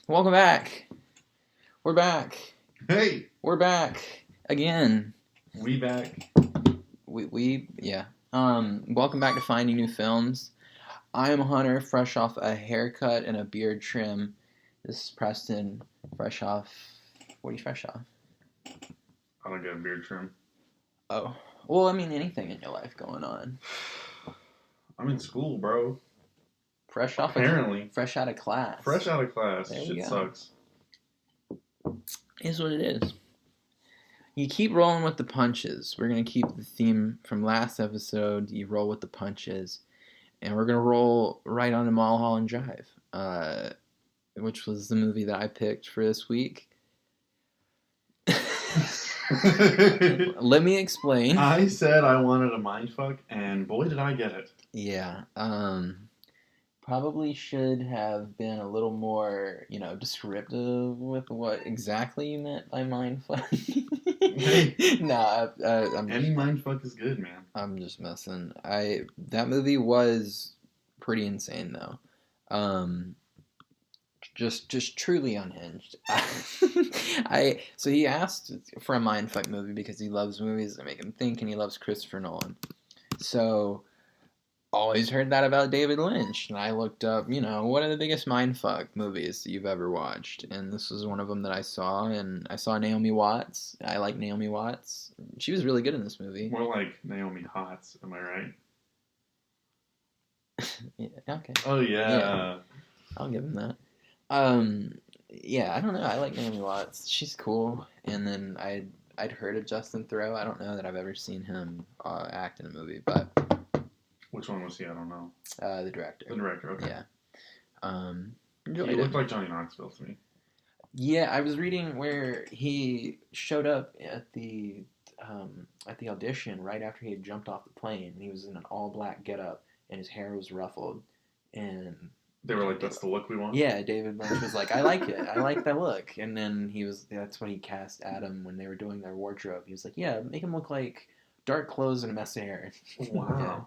Welcome back. We're back. Hey, We're back again. we back. Yeah. Welcome back to Finding New Films. I am Hunter, fresh off a haircut and a beard trim. This is Preston, fresh off. What are you fresh off? I don't get a beard trim. Oh, well, I mean anything in your life going on. I'm in school, bro. Fresh off. Apparently. Fresh out of class. Fresh out of class. There Shit you go. sucks. Is what it is. You keep rolling with the punches. We're going to keep the theme from last episode. You roll with the punches. And we're going to roll right on to Mulholland Drive, which was the movie that I picked for this week. Let me explain. I said I wanted a mindfuck, and boy, did I get it. Yeah. Probably should have been a little more, descriptive with what exactly you meant by mindfuck. Hey. Any mindfuck is good, man. I'm just messing. That movie was pretty insane though. Just truly unhinged. So he asked for a mindfuck movie because he loves movies that make him think, and he loves Christopher Nolan. So always heard that about David Lynch, and I looked up, what are the biggest mindfuck movies that you've ever watched, and this was one of them that I saw, and I saw Naomi Watts. I like Naomi Watts. She was really good in this movie. More like Naomi Hotz, am I right? Yeah, okay. Oh, yeah. I'll give him that. Yeah, I don't know. I like Naomi Watts. She's cool. And then I'd heard of Justin Theroux. I don't know that I've ever seen him act in a movie, but... Which one was he? I don't know. The director. The director, okay. Yeah. He looked like Johnny Knoxville to me. Yeah, I was reading where he showed up at the audition right after he had jumped off the plane, and he was in an all-black getup, and his hair was ruffled, and... They were like, that's the look we want? Yeah, David Lynch was like, I like it. I like that look. And then that's when he cast Adam when they were doing their wardrobe. He was like, yeah, make him look like dark clothes and a mess of hair. Wow. Yeah,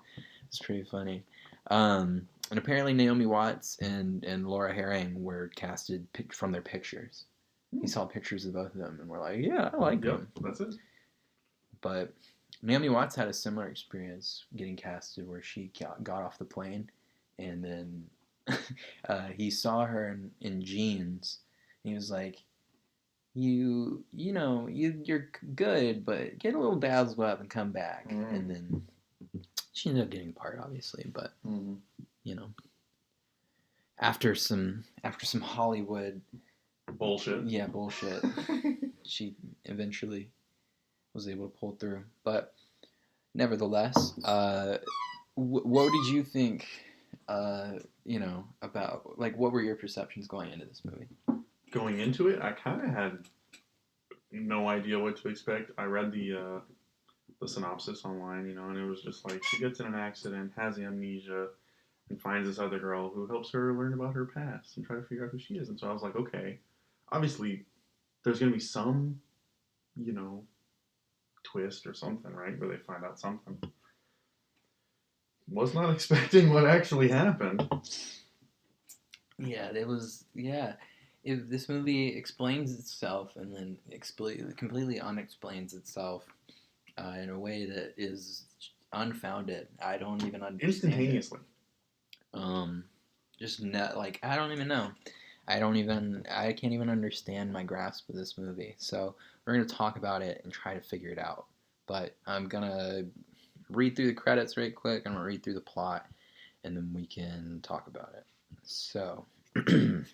it's pretty funny. And apparently Naomi Watts and Laura Herring were casted from their pictures. He saw pictures of both of them and we're like, yeah, I like them. That's it. But Naomi Watts had a similar experience getting casted where she got off the plane and then... he saw her in jeans. And he was like, you're good, but get a little dazzled up and come back. Mm. And then she ended up getting the part, obviously, but after some Hollywood bullshit. Yeah, bullshit. She eventually was able to pull through. But nevertheless, what did you think? About, like, what were your perceptions going into this movie? Going into it, I kind of had no idea what to expect. I read the synopsis online, and it was just like, she gets in an accident, has amnesia, and finds this other girl who helps her learn about her past and try to figure out who she is. And so I was like, okay, obviously, there's going to be some, twist or something, right, where they find out something. Was not expecting what actually happened. Yeah, this movie explains itself and then completely unexplains itself in a way that is unfounded. I don't even understand. Instantaneously. I don't even know. I can't even understand my grasp of this movie. So we're going to talk about it and try to figure it out. But I'm going to read through the credits right quick. I'm going to read through the plot, and then we can talk about it. So, the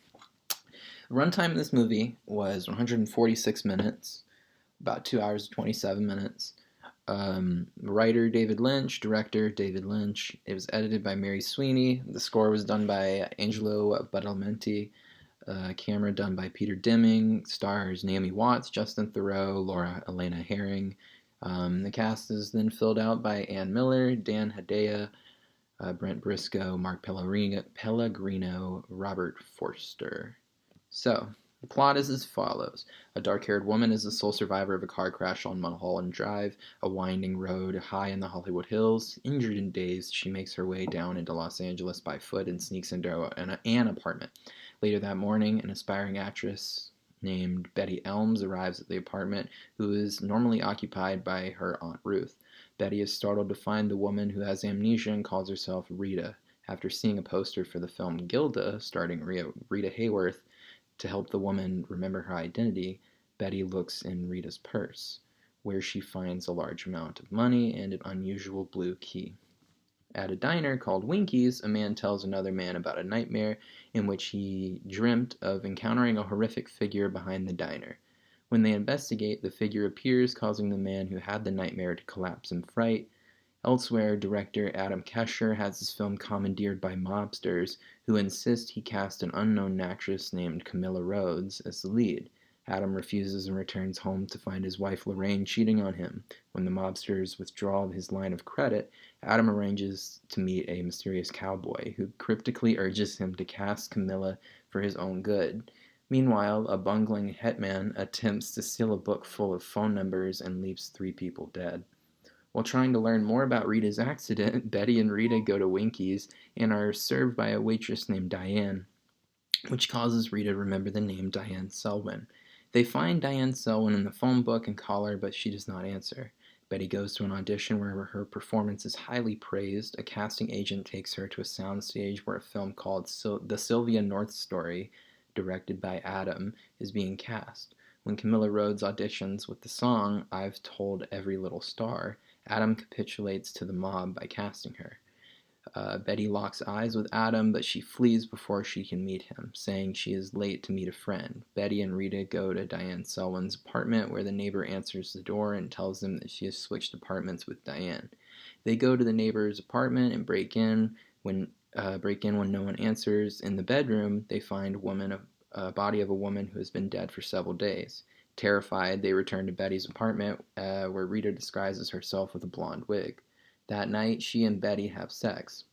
runtime of this movie was 146 minutes, about 2 hours and 27 minutes. Writer David Lynch, director David Lynch. It was edited by Mary Sweeney. The score was done by Angelo Badalamenti. Camera done by Peter Deming. Stars Naomi Watts, Justin Theroux, Laura Elena Herring. The cast is then filled out by Ann Miller, Dan Hedaya, Brent Briscoe, Mark Pellegrino, Robert Forster. So, the plot is as follows. A dark-haired woman is the sole survivor of a car crash on Mulholland Drive, a winding road high in the Hollywood Hills. Injured and dazed, she makes her way down into Los Angeles by foot and sneaks into an apartment. Later that morning, an aspiring actress named Betty Elms arrives at the apartment, who is normally occupied by her Aunt Ruth. Betty is startled to find the woman who has amnesia and calls herself Rita. After seeing a poster for the film Gilda, starring Rita Hayworth, to help the woman remember her identity, Betty looks in Rita's purse, where she finds a large amount of money and an unusual blue key. At a diner called Winky's, a man tells another man about a nightmare in which he dreamt of encountering a horrific figure behind the diner. When they investigate, the figure appears, causing the man who had the nightmare to collapse in fright. Elsewhere, director Adam Kesher has his film commandeered by mobsters who insist he cast an unknown actress named Camilla Rhodes as the lead. Adam refuses and returns home to find his wife Lorraine cheating on him. When the mobsters withdraw his line of credit, Adam arranges to meet a mysterious cowboy who cryptically urges him to cast Camilla for his own good. Meanwhile, a bungling hitman attempts to steal a book full of phone numbers and leaves 3 people dead. While trying to learn more about Rita's accident, Betty and Rita go to Winky's and are served by a waitress named Diane, which causes Rita to remember the name Diane Selwyn. They find Diane Selwyn in the phone book and call her, but she does not answer. Betty goes to an audition where her performance is highly praised. A casting agent takes her to a soundstage where a film called The Sylvia North Story, directed by Adam, is being cast. When Camilla Rhodes auditions with the song I've Told Every Little Star, Adam capitulates to the mob by casting her. Betty locks eyes with Adam, but she flees before she can meet him, saying she is late to meet a friend. Betty and Rita go to Diane Selwyn's apartment, where the neighbor answers the door and tells them that she has switched apartments with Diane. They go to the neighbor's apartment and break in. When no one answers, in the bedroom, they find a body of a woman who has been dead for several days. Terrified, they return to Betty's apartment, where Rita disguises herself with a blonde wig. That night, she and Betty have sex.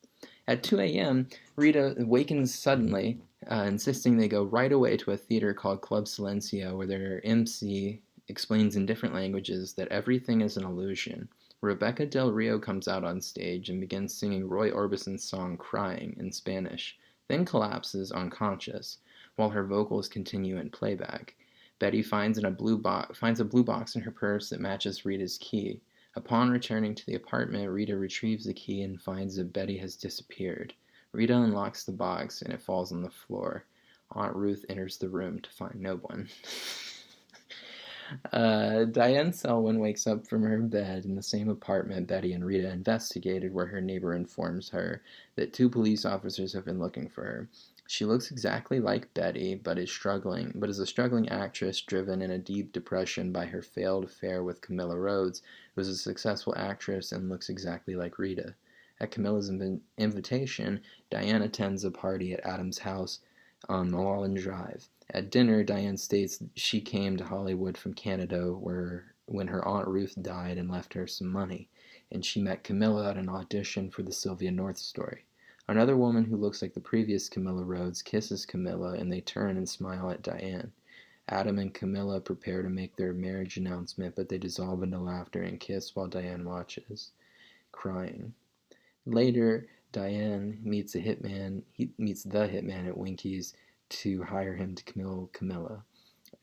At 2 a.m., Rita awakens suddenly, insisting they go right away to a theater called Club Silencio, where their MC explains in different languages that everything is an illusion. Rebecca Del Rio comes out on stage and begins singing Roy Orbison's song Crying in Spanish, then collapses unconscious, while her vocals continue in playback. Betty finds a blue box in her purse that matches Rita's key. Upon returning to the apartment, Rita retrieves the key and finds that Betty has disappeared. Rita unlocks the box and it falls on the floor. Aunt Ruth enters the room to find no one. Diane Selwyn wakes up from her bed in the same apartment Betty and Rita investigated, where her neighbor informs her that 2 police officers have been looking for her. She looks exactly like Betty, but is a struggling actress driven in a deep depression by her failed affair with Camilla Rhodes, who is a successful actress and looks exactly like Rita. At Camilla's invitation, Diane attends a party at Adam's house on Mulholland Drive. At dinner, Diane states she came to Hollywood from Canada when her Aunt Ruth died and left her some money, and she met Camilla at an audition for the Sylvia North story. Another woman who looks like the previous Camilla Rhodes kisses Camilla, and they turn and smile at Diane. Adam and Camilla prepare to make their marriage announcement, but they dissolve into laughter and kiss while Diane watches, crying. Later, Diane meets the hitman at Winky's to hire him to kill Camilla.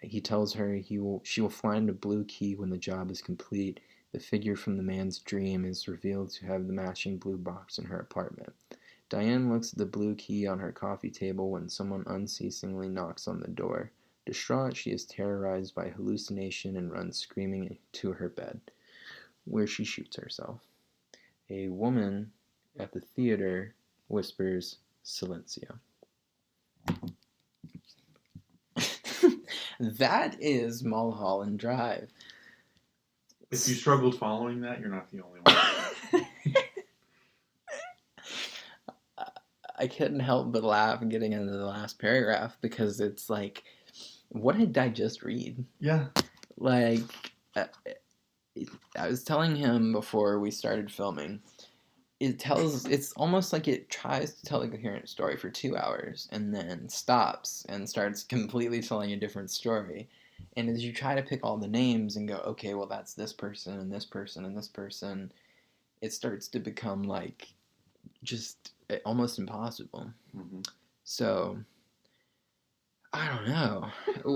He tells her she will find a blue key when the job is complete. The figure from the man's dream is revealed to have the matching blue box in her apartment. Diane looks at the blue key on her coffee table when someone unceasingly knocks on the door. Distraught, she is terrorized by hallucination and runs screaming to her bed, where she shoots herself. A woman at the theater whispers, "Silencio." That is Mulholland Drive. If you struggled following that, you're not the only one. I couldn't help but laugh getting into the last paragraph because it's like, what did I just read? Yeah. Like, I was telling him before we started filming, it's almost like it tries to tell a coherent story for 2 hours and then stops and starts completely telling a different story. And as you try to pick all the names and go, okay, well, that's this person and this person and this person, it starts to become like just almost impossible. Mm-hmm. So I don't know.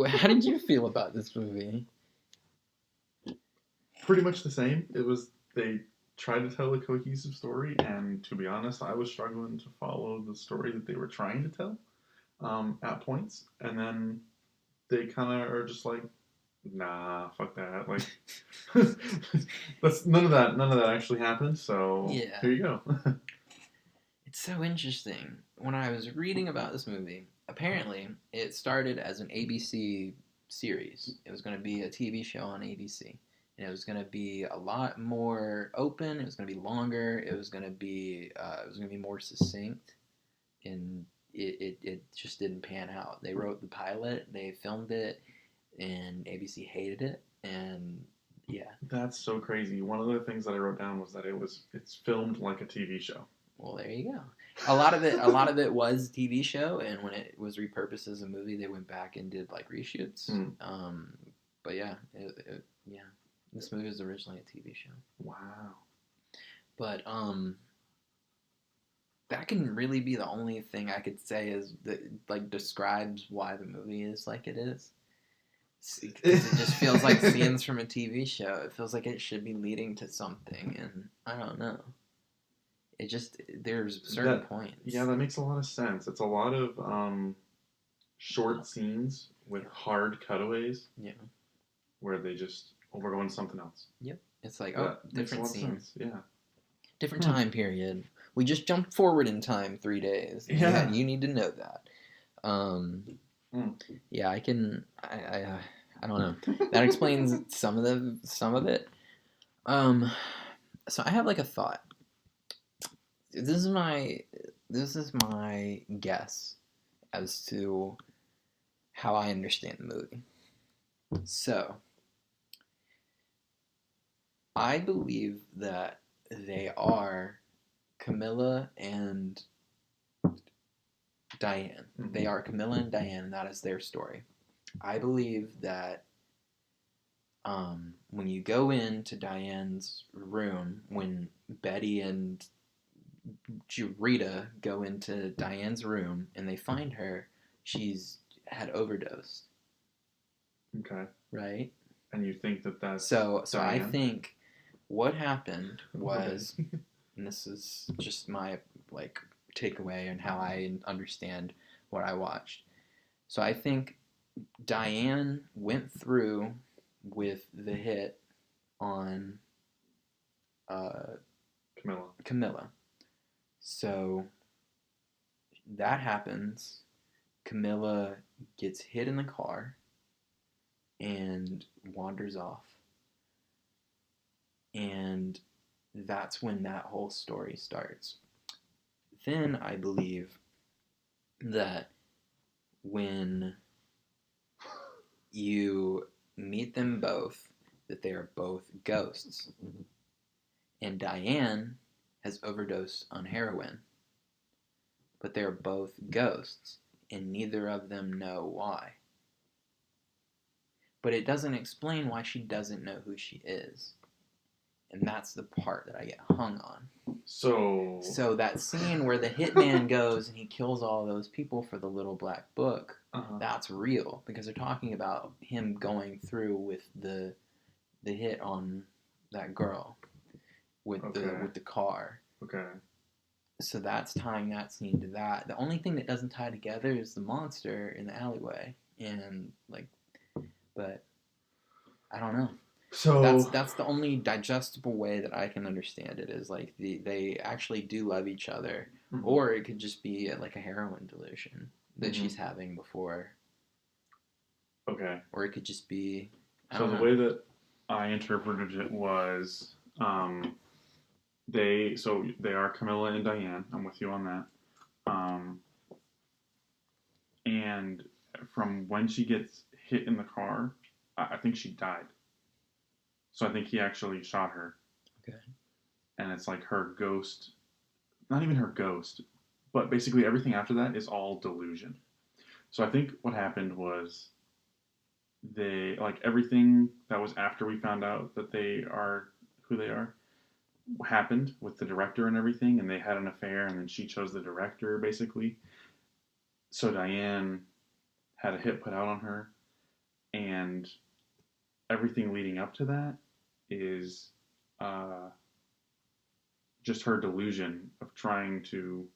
How did you feel about this movie? Pretty much the same. They tried to tell a cohesive story, and to be honest, I was struggling to follow the story that they were trying to tell at points, and then they kind of are just like, nah, fuck that. Like, that's none of that actually happened. So Yeah. here you go. It's so interesting. When I was reading about this movie, apparently it started as an ABC series. It was going to be a TV show on ABC. And it was going to be a lot more open. It was going to be longer. It was going to be more succinct. And it just didn't pan out. They wrote the pilot, they filmed it, and ABC hated it. And yeah. That's so crazy. One of the things that I wrote down was that it's filmed like a TV show. Well, there you go. A lot of it was TV show, and when it was repurposed as a movie, they went back and did like reshoots. But yeah, this movie was originally a TV show. Wow. But that can really be the only thing I could say is that like describes why the movie is like it is. It just feels like scenes from a TV show. It feels like it should be leading to something, and I don't know. It just, there's certain points. Yeah, that makes a lot of sense. It's a lot of short scenes with hard cutaways. Yeah. Where they just, we're going to something else. Yep. It's like, different scenes. Yeah. Different time period. We just jumped forward in time 3 days. Yeah. You need to know that. Yeah, I don't know. That explains some of it. So I have like a thought. This is my guess as to how I understand the movie. So, I believe that they are Camilla and Diane. Mm-hmm. They are Camilla and Diane, and that is their story. I believe that when you go into Diane's room, when Betty and Rita go into Diane's room and they find her, she's had overdosed. Okay. Right? And you think that's so Diane? I think what happened was, and this is just my like takeaway and how I understand what I watched. So I think Diane went through with the hit on Camilla. So that happens. Camilla gets hit in the car and wanders off. And that's when that whole story starts. Then I believe that when you meet them both, that they are both ghosts. And Diane has overdosed on heroin. But they're both ghosts, and neither of them know why. But it doesn't explain why she doesn't know who she is. And that's the part that I get hung on. So that scene where the hitman goes and he kills all those people for the little black book, that's real. Because they're talking about him going through with the hit on that girl with the car. Okay. So that's tying that scene to that. The only thing that doesn't tie together is the monster in the alleyway. And but I don't know. So that's the only digestible way that I can understand it is like they actually do love each other, or it could just be like a heroin delusion that she's having before. Okay. Or it could just be. So the way that I interpreted it was, they are Camilla and Diane. I'm with you on that. And from when she gets hit in the car, I think she died. So I think he actually shot her. Okay. And it's like her ghost, not even her ghost, but basically everything after that is all delusion. So I think what happened was everything that was after we found out that they are who they are happened with the director and everything, and they had an affair, and then she chose the director, basically. So Diane had a hit put out on her, and everything leading up to that is just her delusion of trying to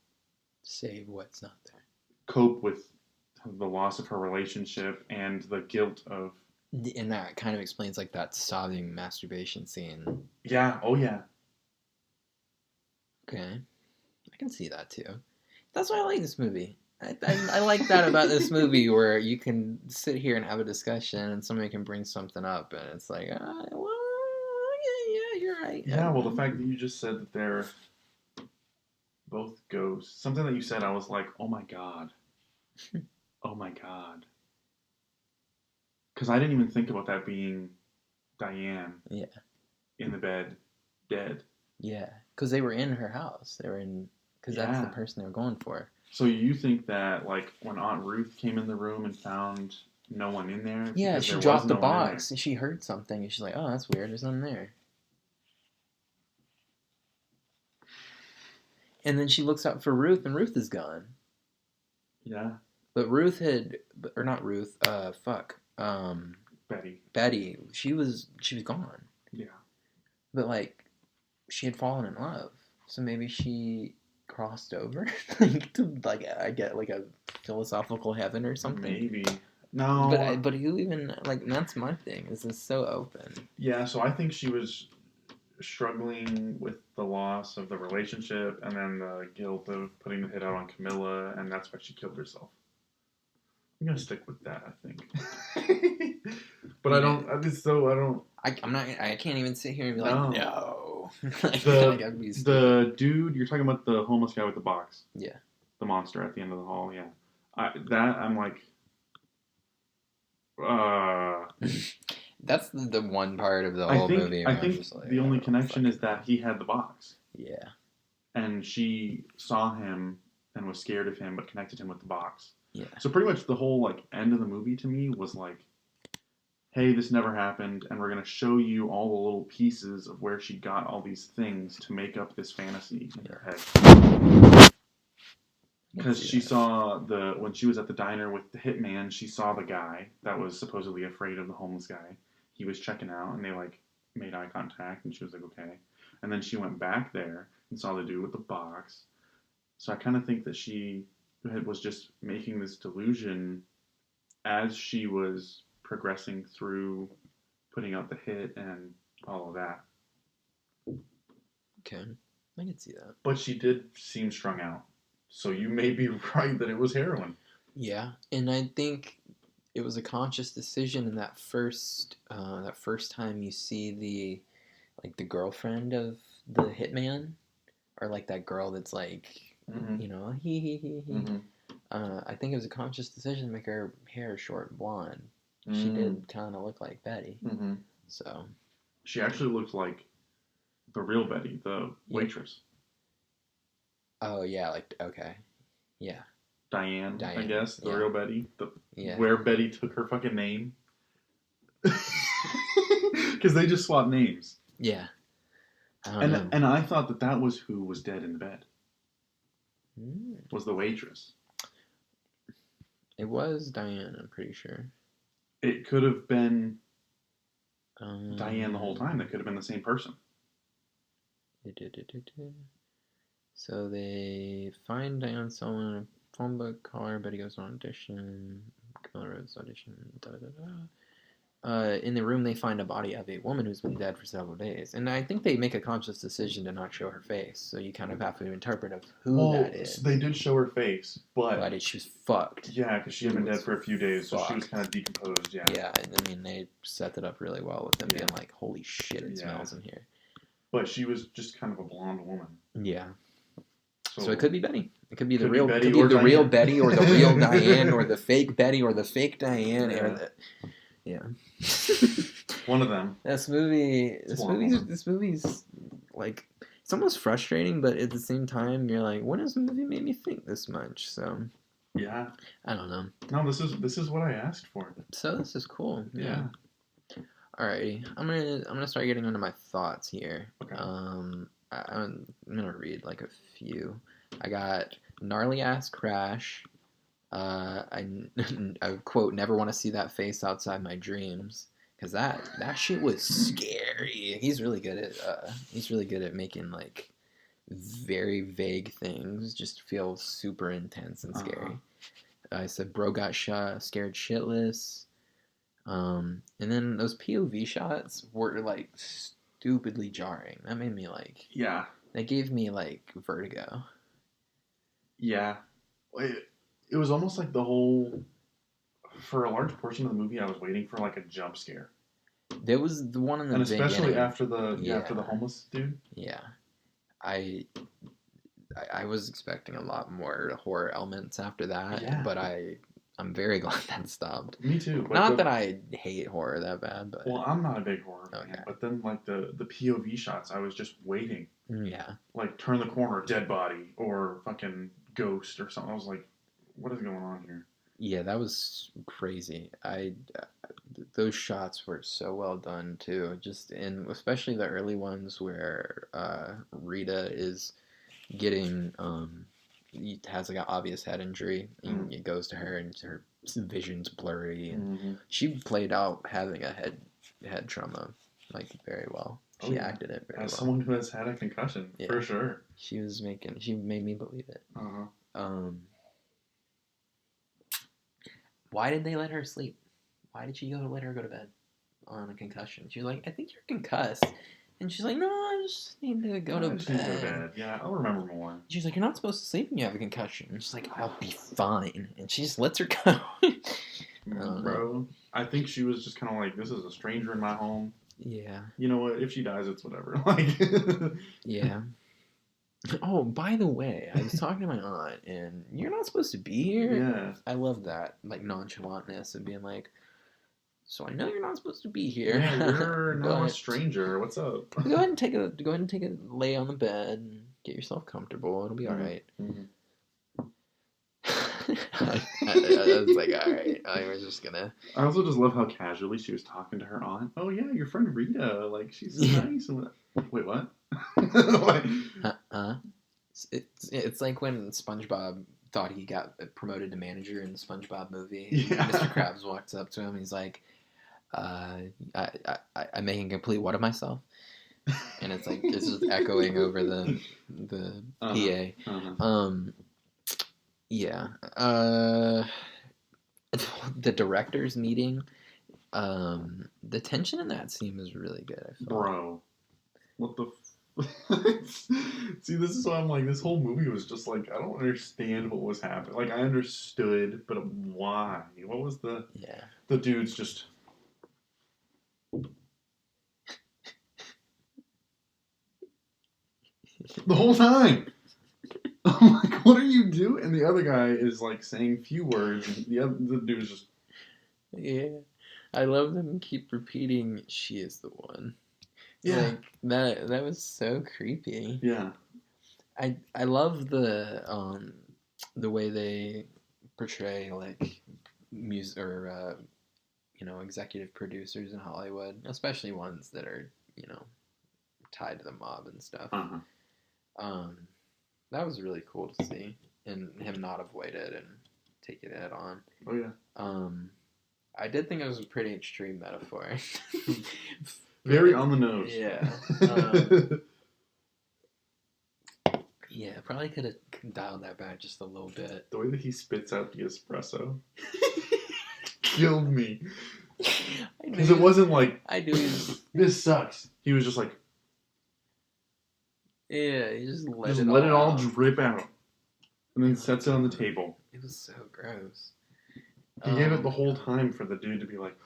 save what's not there. Cope with the loss of her relationship and the guilt of. And that kind of explains like that sobbing masturbation scene. Yeah. Oh yeah. Okay, I can see that too. That's why I like this movie. I like that about this movie, where you can sit here and have a discussion and somebody can bring something up and it's like, well, yeah, you're right. Yeah, well, the fact that you just said that they're both ghosts, something that you said, I was like, oh my god. Oh my god. Because I didn't even think about that being Diane. Yeah. In the bed, dead. Yeah, because they were in her house. They were in, because that's the person they were going for. So you think that, like, when Aunt Ruth came in the room and found no one in there? Yeah, she dropped the box and she heard something and she's like, oh, that's weird, there's nothing there. And then she looks up for Ruth and Ruth is gone. Yeah. But Ruth had, or not Ruth, Betty, she was gone. Yeah. But, like, she had fallen in love. So maybe she crossed over to, like, I get, like, a philosophical heaven or something. Maybe. No. But who even, like, that's my thing. This is so open. Yeah, so I think she was struggling with the loss of the relationship and then the guilt of putting the hit out on Camilla, and that's why she killed herself. I'm gonna stick with that, I think. But I can't even sit here and be like, no. The dude, you're talking about the homeless guy with the box. Yeah. The monster at the end of the hall, yeah. I'm like, That's the one part of the whole movie. I think the only connection is that he had the box. Yeah. And she saw him and was scared of him, but connected him with the box. Yeah. So pretty much the whole, like, end of the movie to me was like, hey, this never happened, and we're going to show you all the little pieces of where she got all these things to make up this fantasy in her head. Because she saw when she was at the diner with the hitman, she saw the guy that was supposedly afraid of the homeless guy. He was checking out, and they, like, made eye contact, and she was like, okay. And then she went back there and saw the dude with the box. So I kind of think that she was just making this delusion as she was progressing through putting out the hit and all of that. Okay, I can see that. But she did seem strung out. So you may be right that it was heroin. Yeah, and I think it was a conscious decision in that first time you see the girlfriend of the hitman, or like that girl that's like, you know, Mm-hmm. I think it was a conscious decision to make her hair short and blonde. She did kind of look like Betty. Mm-hmm. So she actually looked like the real Betty, the waitress. Oh yeah, like okay, yeah. Diane, I guess the real Betty, Yeah. Where Betty took her fucking name, because they just swapped names. Yeah. And I thought that was who was dead in the bed. Was the waitress. It was Diane, I'm pretty sure. It could have been Diane the whole time. That could have been the same person. So they find Diane someone in a phone book, call her, Betty goes on audition, Camilla Rhodes audition, in the room they find a body of a woman who's been dead for several days. And I think they make a conscious decision to not show her face, so you kind of have to interpret of who that is. They did show her face, but she was fucked. Yeah, because she had been dead for a few days, so she was kind of decomposed, yeah. Yeah, I mean, they set it up really well with them being like, holy shit, it smells in here. But she was just kind of a blonde woman. Yeah. So it could be Betty. It could be the real Betty, could be the real Betty, or the real Diane, or the fake Betty, or the fake Diane, or the one of them. This movie's like, it's almost frustrating, but at the same time you're like, when has the movie made me think this much? So yeah, I don't know. No, this is what I asked for. So this is cool. Yeah. Alrighty, I'm gonna start getting into my thoughts here. Okay. I'm gonna read like a few. I got gnarly ass crash, I quote, never want to see that face outside my dreams. Because that shit was scary. He's really good at making, like, very vague things just feel super intense and scary. I said bro got shot, scared shitless. And then those POV shots were, like, stupidly jarring. That made me, like... Yeah. That gave me, like, vertigo. Yeah. It was almost like the whole... For a large portion of the movie, I was waiting for, like, a jump scare. There was the one in the and beginning. especially after the homeless dude. Yeah. I was expecting a lot more horror elements after that, but I'm very glad that stopped. Me too. Not that I hate horror that bad, but... Well, I'm not a big horror fan, but then, like, the POV shots, I was just waiting. Yeah. Like, turn the corner, dead body, or fucking ghost or something. I was like, what is going on here? Yeah, that was crazy. Those shots were so well done, too. Just especially the early ones where Rita is getting... has like an obvious head injury, and it goes to her, and her vision's blurry, and she played out having a head trauma, like, very well. She acted it very well. As someone who has had a concussion, for sure. She made me believe it. Why did they let her sleep? Why did she let her go to bed on a concussion? She was like, I think you're concussed. And she's like, no, I just need to go to bed. Yeah, I'll remember more. She's like, you're not supposed to sleep when you have a concussion. And she's like, I'll be fine. And she just lets her go. Bro, I think she was just kind of like, this is a stranger in my home. Yeah. You know what? If she dies, it's whatever. Like. Yeah. Oh, by the way, I was talking to my aunt, and you're not supposed to be here. Yeah. I love that, like, nonchalantness of being like, so I know you're not supposed to be here. Yeah, you're now a stranger. What's up? Go ahead and take a lay on the bed and get yourself comfortable. It'll be all right. I was like, all right. I was just gonna. I also just love how casually she was talking to her aunt. Oh yeah, your friend Rita. Like, she's nice. Wait, what? It's like when SpongeBob thought he got promoted to manager in the SpongeBob movie. Yeah. Mr. Krabs walks up to him and he's like, I'm making a complete what of myself? And it's like, it's just echoing over the PA. Yeah. The director's meeting, the tension in that scene was really good, I felt. Bro. What the See, this is why I'm like, this whole movie was just like, I don't understand what was happening. Like, I understood, but why? What was the dude's just... the whole time! I'm like, what are you doing? And the other guy is, like, saying few words, and the dude's just... Yeah. I love them keep repeating, she is the one. Yeah. Like, that was so creepy. Yeah. I love the way they portray, like, music or executive producers in Hollywood, especially ones that are, tied to the mob and stuff. That was really cool to see, and him not avoid it and take it head on. Oh yeah. I did think it was a pretty extreme metaphor. Very on the nose. Yeah. Yeah, probably could have dialed that back just a little bit. The way that he spits out the espresso killed me. Because it wasn't like, I knew this sucks. He was just like... Yeah, he just let it all drip out. And then sets it on the table. It was so gross. He gave it the whole time for the dude to be like,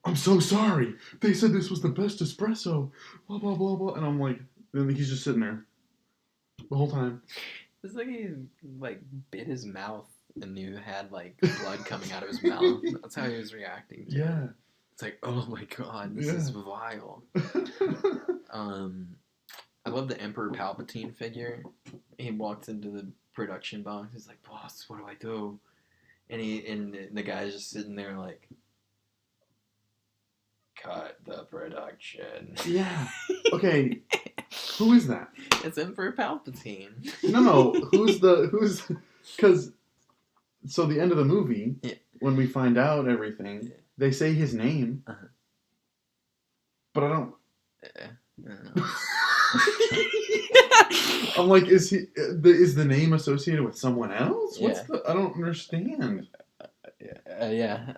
I'm so sorry. They said this was the best espresso. Blah, blah, blah, blah. And I'm like, then he's just sitting there the whole time. It's like he, like, bit his mouth and you had, like, blood coming out of his mouth. That's how he was reacting to it. It's like, oh my god, this is vile. I love the Emperor Palpatine figure. He walks into the production box. He's like, boss, what do I do? And the guy's just sitting there like, cut the production. Yeah. Okay. Who is that? It's Emperor Palpatine. No. Who's because So the end of the movie, Yeah. when we find out everything, they say his name, but I don't. I don't know. I'm like, is the name associated with someone else? Yeah. I don't understand. Yeah.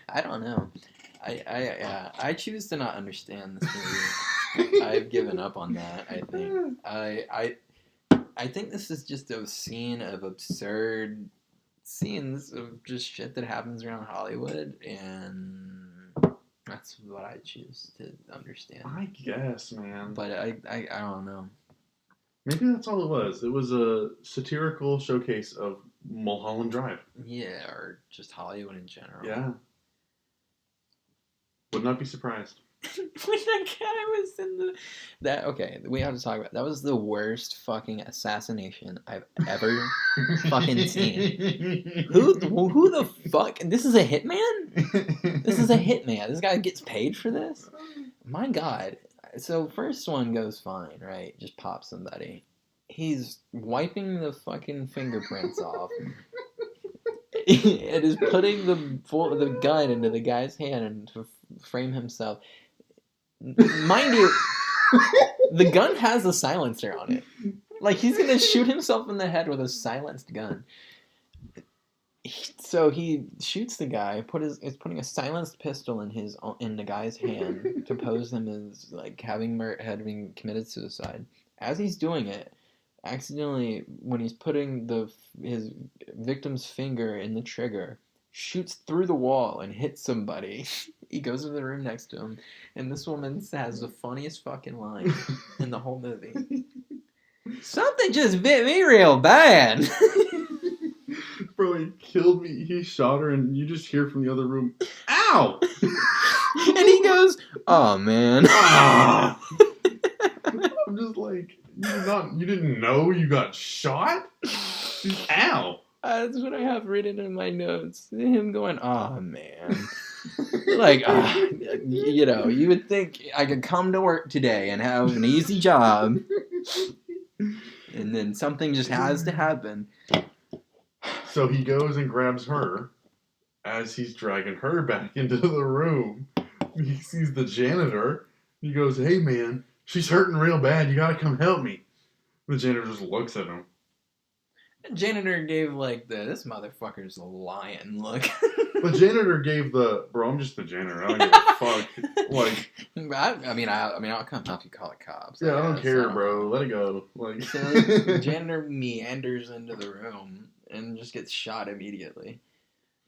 I don't know. I choose to not understand this movie. I've given up on that. I think. I think this is just a scene of absurd scenes of just shit that happens around Hollywood, and that's what I choose to understand. I guess, man. But I don't know. Maybe that's all it was. It was a satirical showcase of Mulholland Drive. Yeah, or just Hollywood in general. Yeah. Would not be surprised. When that guy was in okay, we have to talk about that. Was the worst fucking assassination I've ever fucking seen. Who the fuck? This is a hitman? This is a hitman. This guy gets paid for this? My God. So first one goes fine, right? Just pop somebody. He's wiping the fucking fingerprints off. It is putting the gun into the guy's hand to frame himself. Mind you, the gun has a silencer on it. Like, he's gonna shoot himself in the head with a silenced gun. So he shoots the guy. Is putting a silenced pistol in the guy's hand to pose him as like having committed suicide. As he's doing it, accidentally, when he's putting his victim's finger in the trigger, shoots through the wall and hits somebody. He goes into the room next to him, and this woman has the funniest fucking line in the whole movie. Something just bit me real bad. Bro, he killed me. He shot her, and you just hear from the other room, "Ow!" And he goes, "Oh man." Ah. I'm just like, you didn't know you got shot? Ow! That's what I have written in my notes. Him going, "Oh man." Like, you would think I could come to work today and have an easy job, and then something just has to happen. So he goes and grabs her as he's dragging her back into the room. He sees the janitor. He goes, "Hey man, she's hurting real bad. You gotta come help me." The janitor just looks at him. The janitor gave like this motherfucker's a lion look. The janitor gave bro, I'm just the janitor. I don't give a fuck. Like, I'll come help you call the cops. Yeah, I don't care, bro. Let it go. Like, so the janitor meanders into the room and just gets shot immediately.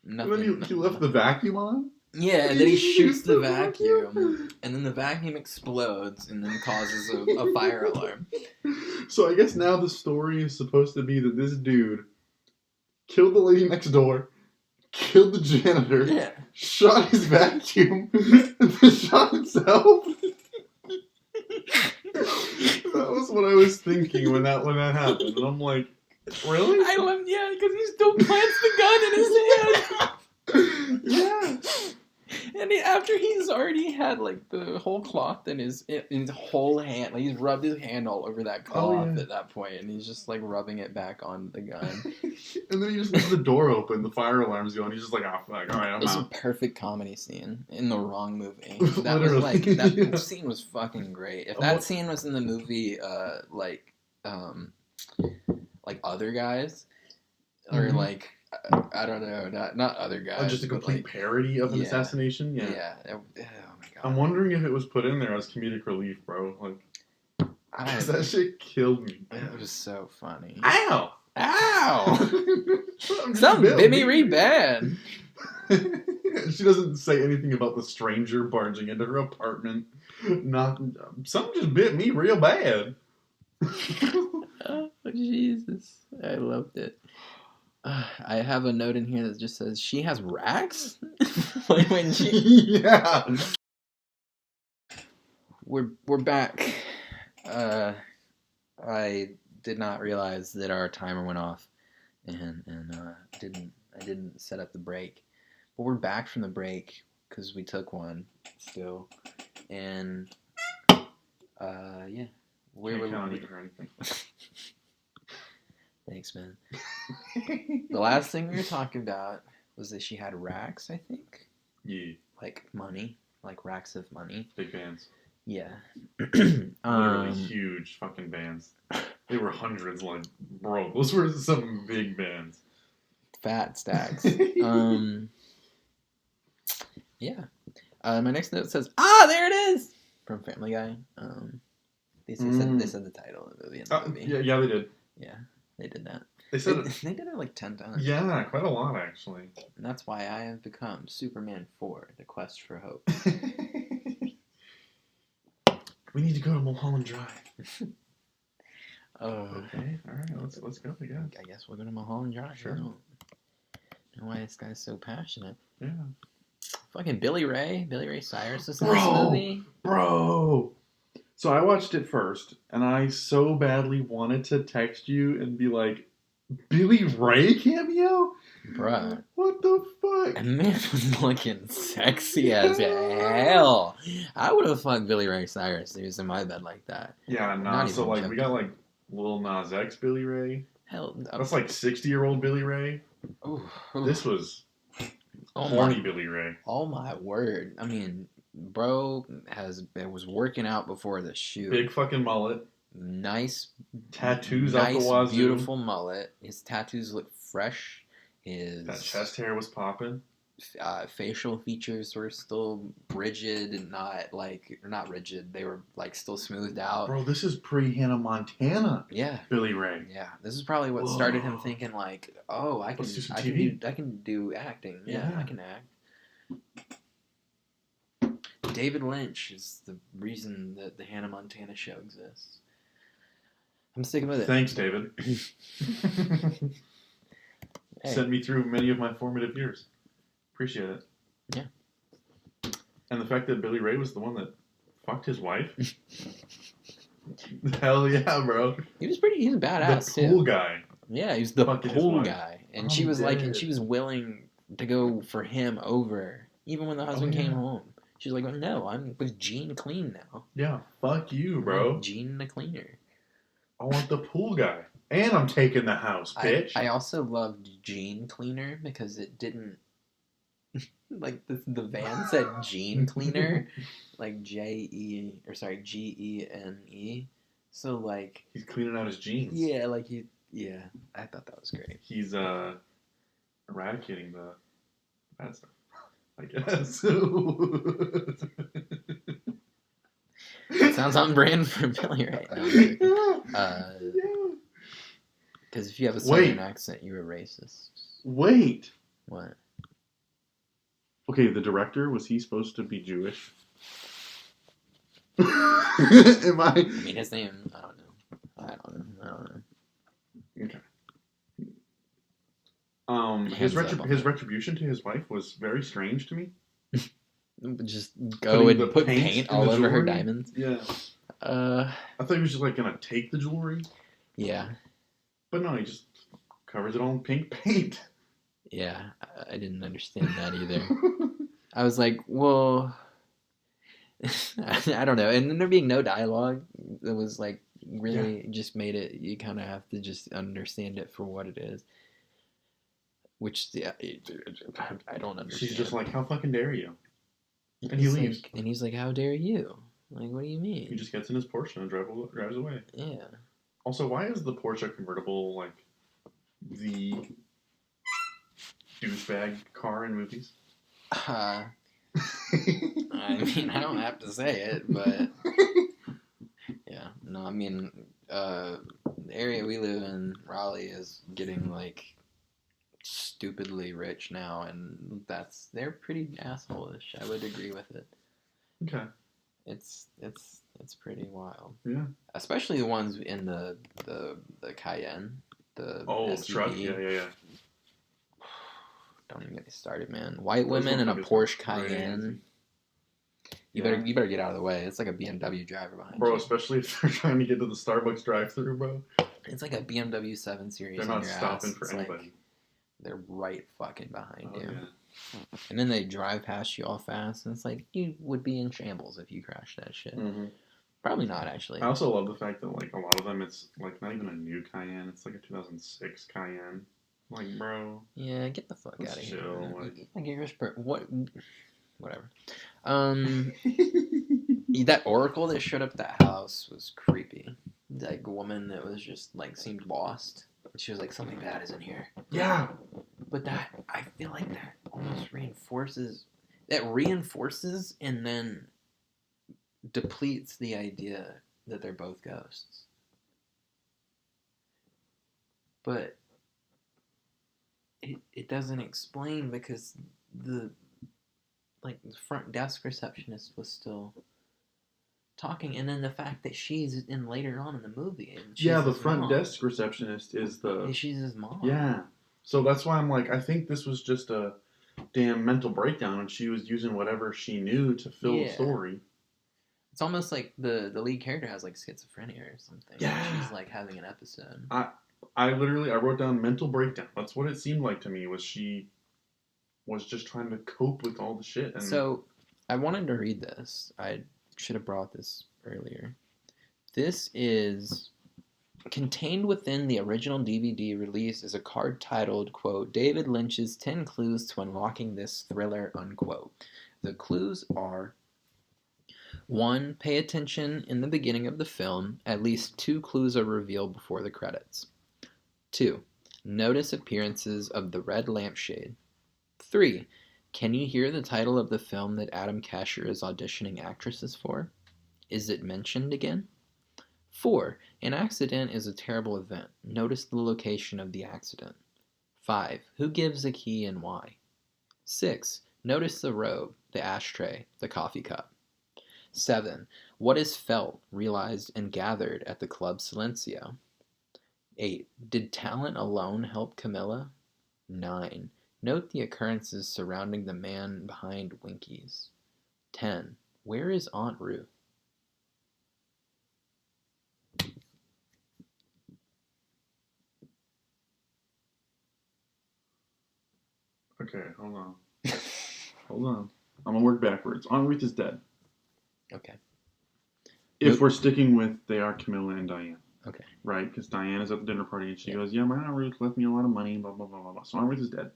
Nothing. And then he left the vacuum on? Yeah, and then he shoots the vacuum, and then the vacuum explodes, and then causes a fire alarm. So I guess now the story is supposed to be that this dude killed the lady next door, killed the janitor, shot his vacuum, and then shot himself. That was what I was thinking when that happened, and I'm like, really? Because he still plants the gun in his hand. Yeah. And after he's already had like the whole cloth in his whole hand, like he's rubbed his hand all over that cloth at that point, and he's just like rubbing it back on the gun. And then he just leaves the door open, the fire alarm's going. He's just like, "Oh fuck, all right, I'm out." It's a perfect comedy scene in the wrong movie. That was like that scene was fucking great. If that scene was in the movie, like Other Guys, or like. I don't know, not Other Guys. Oh, just a complete parody of an assassination? Yeah. Oh my God. I'm wondering if it was put in there as comedic relief, bro. Like, that shit killed me. It was so funny. Ow! Something bit me real bad. She doesn't say anything about the stranger barging into her apartment. Something just bit me real bad. Oh, Jesus. I loved it. I have a note in here that just says she has racks. When she we're back. I did not realize that our timer went off, and I didn't set up the break. But we're back from the break because we took one still, and we were or anything. Thanks, man. The last thing we were talking about was that she had racks, I think. Yeah. Like money. Like racks of money. Big bands. Yeah. Literally huge fucking bands. They were hundreds, like, bro, those were some big bands. Fat stacks. Yeah. My next note says, there it is! From Family Guy. They said the title of the movie in the movie. Yeah, they did. Yeah, they did that. They did it like 10 times. Yeah, quite a lot, actually. And that's why I have become Superman 4, The Quest for Hope. We need to go to Mulholland Drive. Okay, alright, let's go, I guess. I guess we'll go to Mulholland Drive. Sure. I don't know why this guy's so passionate. Yeah. Fucking Billy Ray Cyrus is in this movie. Bro! So I watched it first, and I so badly wanted to text you and be like, Billy Ray cameo? Bruh. What the fuck? That man was looking sexy as hell. I would have fucked Billy Ray Cyrus if he was in my bed like that. Yeah, nah, so like, we got like Lil Nas X Billy Ray. Hell, that's like 60-year-old Billy Ray. Ooh. This was horny Billy Ray. Oh my word. I mean, bro was working out before the shoot. Big fucking mullet. Nice tattoos out the wazoo. Beautiful mullet. His tattoos look fresh. That chest hair was popping. Facial features were still rigid and not rigid. They were like still smoothed out. Bro, this is pre-Hannah Montana. Yeah. Billy Ray. Yeah. This is probably what started him thinking like, oh, I can do acting. Yeah, I can act. David Lynch is the reason that the Hannah Montana show exists. I'm sticking with it. Thanks, David. Hey. Sent me through many of my formative years. Appreciate it. Yeah. And the fact that Billy Ray was the one that fucked his wife. Hell yeah, bro. He's a badass the pool guy. Yeah, he was the pool guy. And she was dead. and she was willing to go for him over, even when the husband came home. She's like, well, no, I'm with Gene Clean now. Yeah, fuck you, bro. Gene the cleaner. I want the pool guy. And I'm taking the house, bitch. I also loved Gene Cleaner because it didn't... like, the van said Gene Cleaner. Like, Gene. So, like... He's cleaning out his jeans. Yeah, like, yeah, I thought that was great. He's, eradicating the bad stuff, I guess. Sounds on brand for Billy right now. Because if you have a southern accent, you're a racist. Wait. What? Okay, the director, was he supposed to be Jewish? Am I? I mean, his name, I don't know. Okay. His retribution to his wife was very strange to me. Just go and put paint all over her diamonds. Yeah. I thought he was just like gonna take the jewelry. Yeah. But no, he just covers it all in pink paint. Yeah, I didn't understand that either. I was like, well, I don't know. And then there being no dialogue, it was like really just made it. You kind of have to just understand it for what it is. Which I don't understand. She's just like, how fucking dare you? And he leaves. And he's like, how dare you? Like, what do you mean? He just gets in his Porsche and drives away. Yeah. Also, why is the Porsche convertible like the douchebag car in movies? I mean, I don't have to say it, but yeah. No, I mean, the area we live in, Raleigh, is getting like stupidly rich now, and they're pretty asshole-ish. I would agree with it. Okay. It's pretty wild. Yeah. Especially the ones in the Cayenne, the SUV. Truck. Yeah. Don't even get me started, man. White women in a Porsche Cayenne. You better get out of the way. It's like a BMW driver behind you. Bro, especially if they're trying to get to the Starbucks drive-thru, bro. It's like a BMW 7 Series. They're not stopping for anybody. Like, they're right fucking behind you. Yeah. And then they drive past you all fast, and it's like, you would be in shambles if you crashed that shit. Mm-hmm. Probably not, actually. I also love the fact that like a lot of them, it's like not even a new Cayenne. It's like a 2006 Cayenne. Like, bro. Yeah, get the fuck out of here. Chill, like... Whatever. That oracle that showed up at that house was creepy. That woman that was just like seemed lost. She was like, something bad is in here. Yeah. But I feel like that almost reinforces and then depletes the idea that they're both ghosts. But it doesn't explain because the front desk receptionist was still talking, and then the fact that she's in later on in the movie. And Yeah, the front desk receptionist is she's his mom. Yeah. So that's why I'm like, I think this was just a damn mental breakdown, and she was using whatever she knew to fill the story. It's almost like the lead character has like schizophrenia or something. Yeah. She's like having an episode. I wrote down mental breakdown. That's what it seemed like to me, was she was just trying to cope with all the shit. And so I wanted to read this. I should have brought this earlier. This is contained within the original DVD release is a card titled, quote, David Lynch's 10 Clues to Unlocking This Thriller, unquote. The clues are: 1. Pay attention in the beginning of the film. At least 2 clues are revealed before the credits. 2. Notice appearances of the red lampshade. 3. Can you hear the title of the film that Adam Casher is auditioning actresses for? Is it mentioned again? 4. An accident is a terrible event. Notice the location of the accident. 5. Who gives a key and why? 6. Notice the robe, the ashtray, the coffee cup. 7. What is felt, realized, and gathered at the Club Silencio? 8. Did talent alone help Camilla? 9. Note the occurrences surrounding the man behind Winkies. 10. Where is Aunt Ruth? Okay, hold on. Hold on. I'm going to work backwards. Aunt Ruth is dead. Okay. If we're sticking with they are Camilla and Diane. Okay. Right? Because Diane is at the dinner party and she goes, yeah, my Aunt Ruth left me a lot of money, blah, blah, blah, blah, blah. So Aunt Ruth is dead.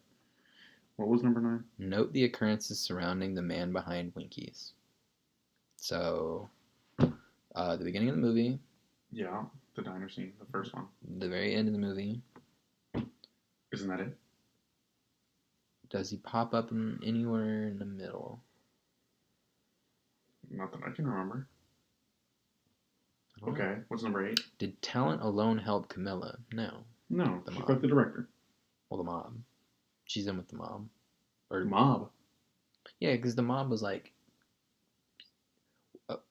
What was number 9? Note the occurrences surrounding the man behind Winkies. So, the beginning of the movie. Yeah, the diner scene, the first one. The very end of the movie. Isn't that it? Does he pop up anywhere in the middle? Not that I can remember. Okay, what's number 8? Did talent alone help Camilla? No. No, she's like the director. Well, the mob. She's in with the mob. Or mob? Yeah, because the mob was like... well,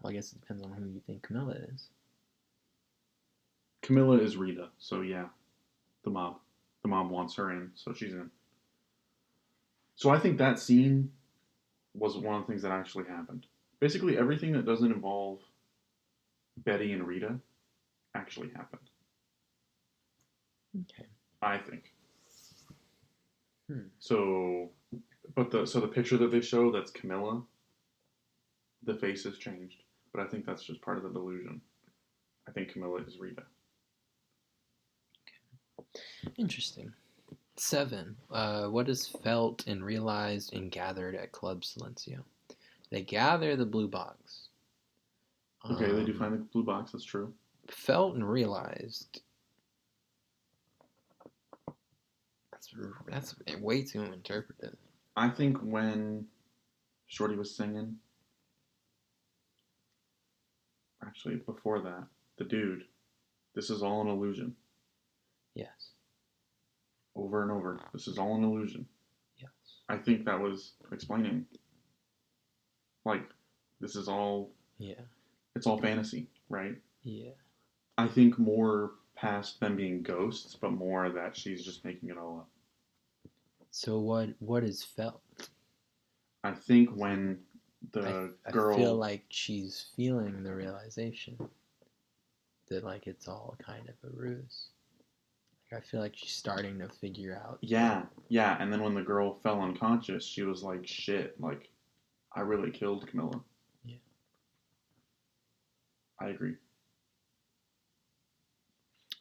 I guess it depends on who you think Camilla is. Camilla is Rita, so yeah. The mob. The mob wants her in, so she's in. So I think that scene was one of the things that actually happened. Basically, everything that doesn't involve Betty and Rita actually happened. Okay. I think. So, the picture that they show, that's Camilla, the face has changed. But I think that's just part of the delusion. I think Camilla is Rita. Okay. Interesting. 7. What is felt and realized and gathered at Club Silencio? They gather the blue box. Okay, they do find the blue box, that's true. Felt and realized. That's way too interpretive. I think when Shorty was singing, actually before that, the dude, this is all an illusion. Yes. Over and over, this is all an illusion. Yes. I think that was explaining, like, this is all, it's all fantasy, right? Yeah. I think more past them being ghosts, but more that she's just making it all up. So what is felt? I think when the girl... I feel like she's feeling the realization that, like, it's all kind of a ruse. Like, I feel like she's starting to figure out... Yeah, and then when the girl fell unconscious, she was like, shit, like, I really killed Camilla. Yeah. I agree.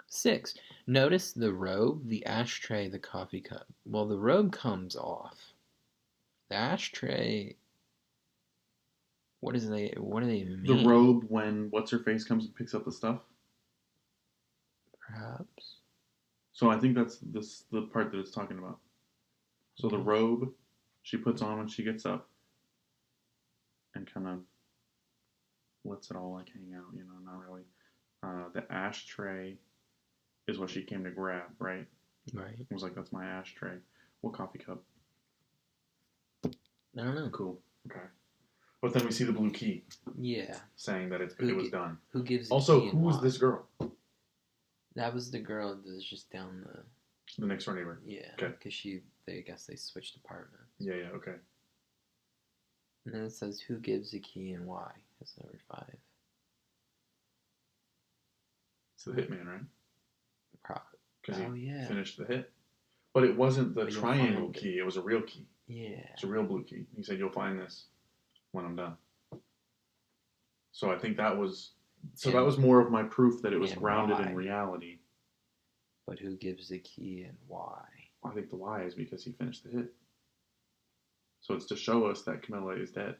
6. Notice the robe, the ashtray, the coffee cup. Well, the robe comes off. The ashtray. What do they even The mean? robe when what's her face comes and picks up the stuff. Perhaps. So I think that's the part that it's talking about. So the robe she puts on when she gets up and kind of lets it all like hang out, you know, not really. The ashtray is what she came to grab, right? Right. It was like, that's my ashtray. What coffee cup? I don't know. Cool. Okay. But then we see the blue key. Yeah. Saying that it was done. Who gives the also, key who was this girl? That was the girl that was just down the next door neighbor. Yeah. Okay. Because I guess they switched apartments. Yeah, okay. And then it says, who gives the key and why? That's number 5. It's the hitman, right? Because he finished the hit. But it wasn't the triangle key. It was a real key. Yeah. It's a real blue key. He said, you'll find this when I'm done. So I think that was... So that was more of my proof that it was grounded in reality. But who gives the key and why? I think the why is because he finished the hit. So it's to show us that Camilla is dead.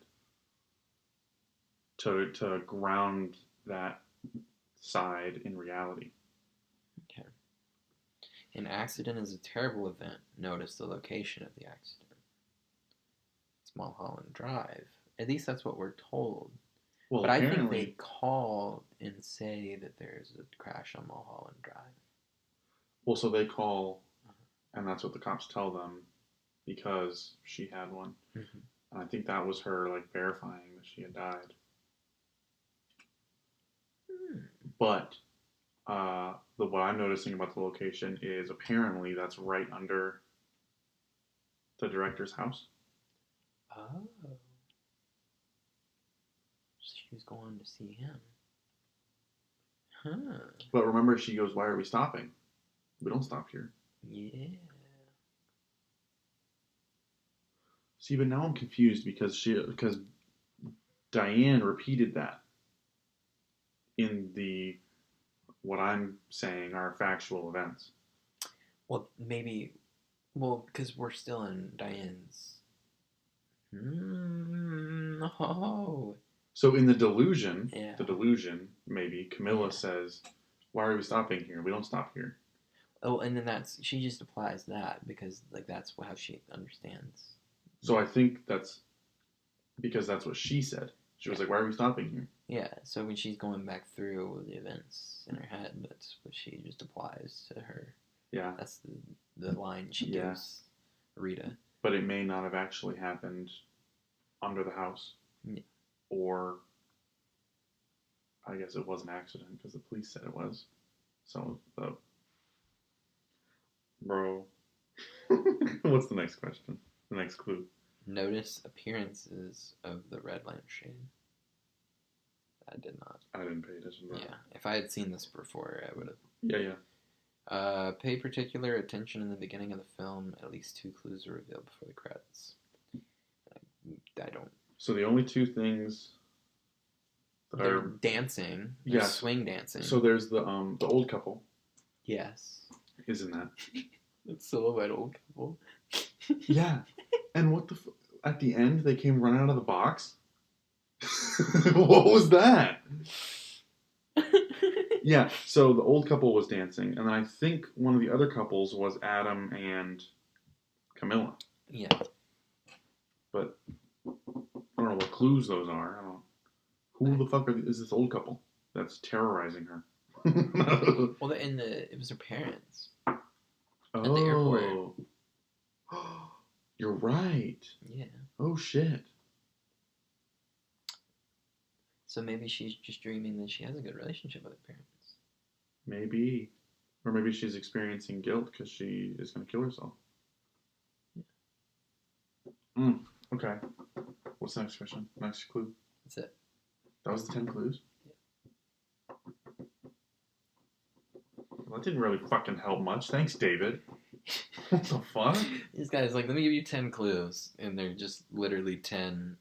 To ground that side in reality. Okay. An accident is a terrible event. Notice the location of the accident. It's Mulholland Drive. At least that's what we're told. Well, but I think they call and say that there's a crash on Mulholland Drive. Well, so they call, and that's what the cops tell them, because she had one. Mm-hmm. And I think that was her, like, verifying that she had died. But what I'm noticing about the location is apparently that's right under the director's house. Oh. She was going to see him. Huh. But remember, she goes, why are we stopping? We don't stop here. Yeah. See, but now I'm confused because Diane repeated that in the, what I'm saying are factual events. Well, maybe, because we're still in Diane's. No. So in the delusion, yeah. maybe, Camilla says, why are we stopping here? We don't stop here. Oh, and then she just applies that because, like, that's how she understands. So I think that's because that's what she said. She was like, why are we stopping here? Yeah, so when she's going back through the events in her head, that's what she just applies to her. Yeah. That's the line she gives Rita. But it may not have actually happened under the house. Yeah. Or I guess it was an accident because the police said it was. So, bro. What's the next question? The next clue. Notice appearances of the red lampshade. I did not. I didn't pay attention to that. Yeah, if I had seen this before, I would have. Yeah. Pay particular attention in the beginning of the film. At least 2 clues are revealed before the credits. I don't. So the only 2 things that They're dancing. Yeah. Swing dancing. So there's the old couple. Yes. Isn't that? The silhouette old couple. Yeah. And what the at the end they came running out of the box? What was that? Yeah, so the old couple was dancing, and then I think one of the other couples was Adam and Camilla. Yeah. But I don't know what clues those are. I don't know. Who the fuck is this old couple that's terrorizing her? Well, it was her parents. At the airport. You're right. Yeah. Oh, shit. So maybe she's just dreaming that she has a good relationship with her parents. Maybe. Or maybe she's experiencing guilt because she is going to kill herself. Yeah. Okay. What's the next question? Next clue? That's it. That was the 10 clues? Yeah. Well, that didn't really fucking help much. Thanks, David. What the fuck? This guy's like, let me give you 10 clues. And they're just literally 10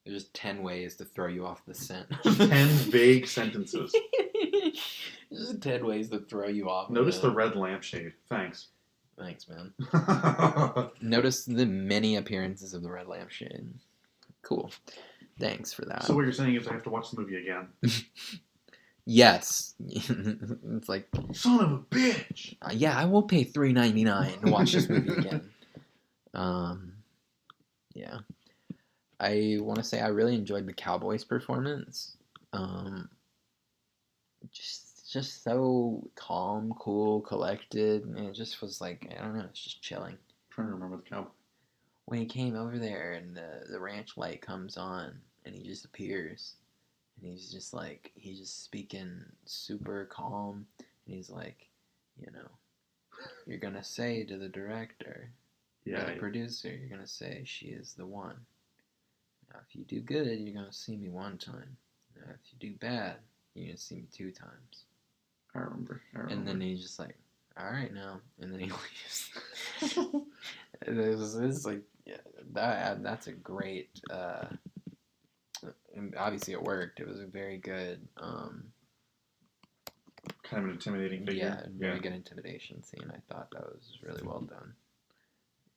There's just 10 ways to throw you off the scent. 10 vague sentences. Just 10 ways to throw you off. Notice the red lampshade. Thanks. Thanks, man. Notice the many appearances of the red lampshade. Cool. Thanks for that. So what you're saying is I have to watch the movie again? Yes. It's like... Son of a bitch! Yeah, I will pay $3.99 to watch this movie again. Yeah. I want to say I really enjoyed the Cowboys' performance. Just so calm, cool, collected. And it just was like, I don't know, it's just chilling. I'm trying to remember the cowboy. When he came over there and the ranch light comes on and he just appears. And he's just speaking super calm. And he's like, you're going to say to the director, the producer, you're going to say, she is the one. Now, if you do good, you're going to see me one time. Now, if you do bad, you're going to see me 2 times. I remember. And then he's just like, all right now. And then he leaves. It's like, yeah, that's a great, obviously it worked. It was a very good, kind of an intimidating figure. Yeah, very good intimidation scene. I thought that was really well done.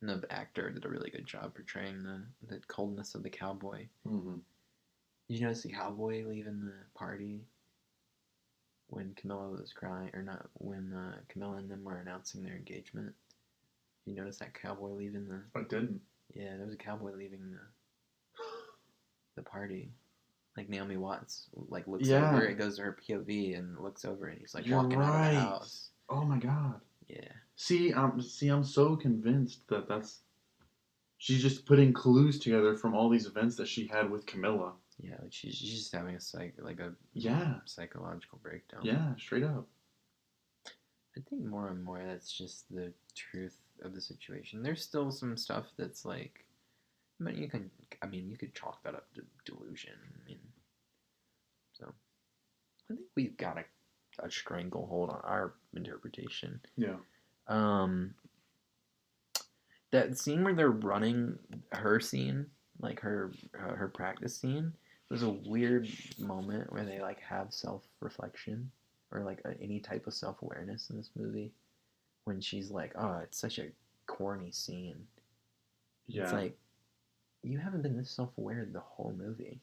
And the actor did a really good job portraying the coldness of the cowboy. Mm-hmm. Did you notice the cowboy leaving the party when Camilla was crying, or not, when Camilla and them were announcing their engagement? Did you notice that cowboy leaving the... I didn't. Yeah, there was a cowboy leaving the party. Like Naomi Watts, like looks over, it goes to her POV and looks over and he's like walking out of the house. Oh my god. Yeah. See, I'm so convinced that's... She's just putting clues together from all these events that she had with Camilla. Yeah, like she's just having a psychological breakdown. Yeah, straight up. I think more and more that's just the truth of the situation. There's still some stuff that's like, but you could chalk that up to delusion. So I think we've got a stranglehold on our interpretation. Yeah. That scene where they're running her scene, like her practice scene, was a weird moment where they like have self-reflection or like any type of self-awareness in this movie. When she's like, "Oh, it's such a corny scene." Yeah. It's like, you haven't been this self-aware the whole movie.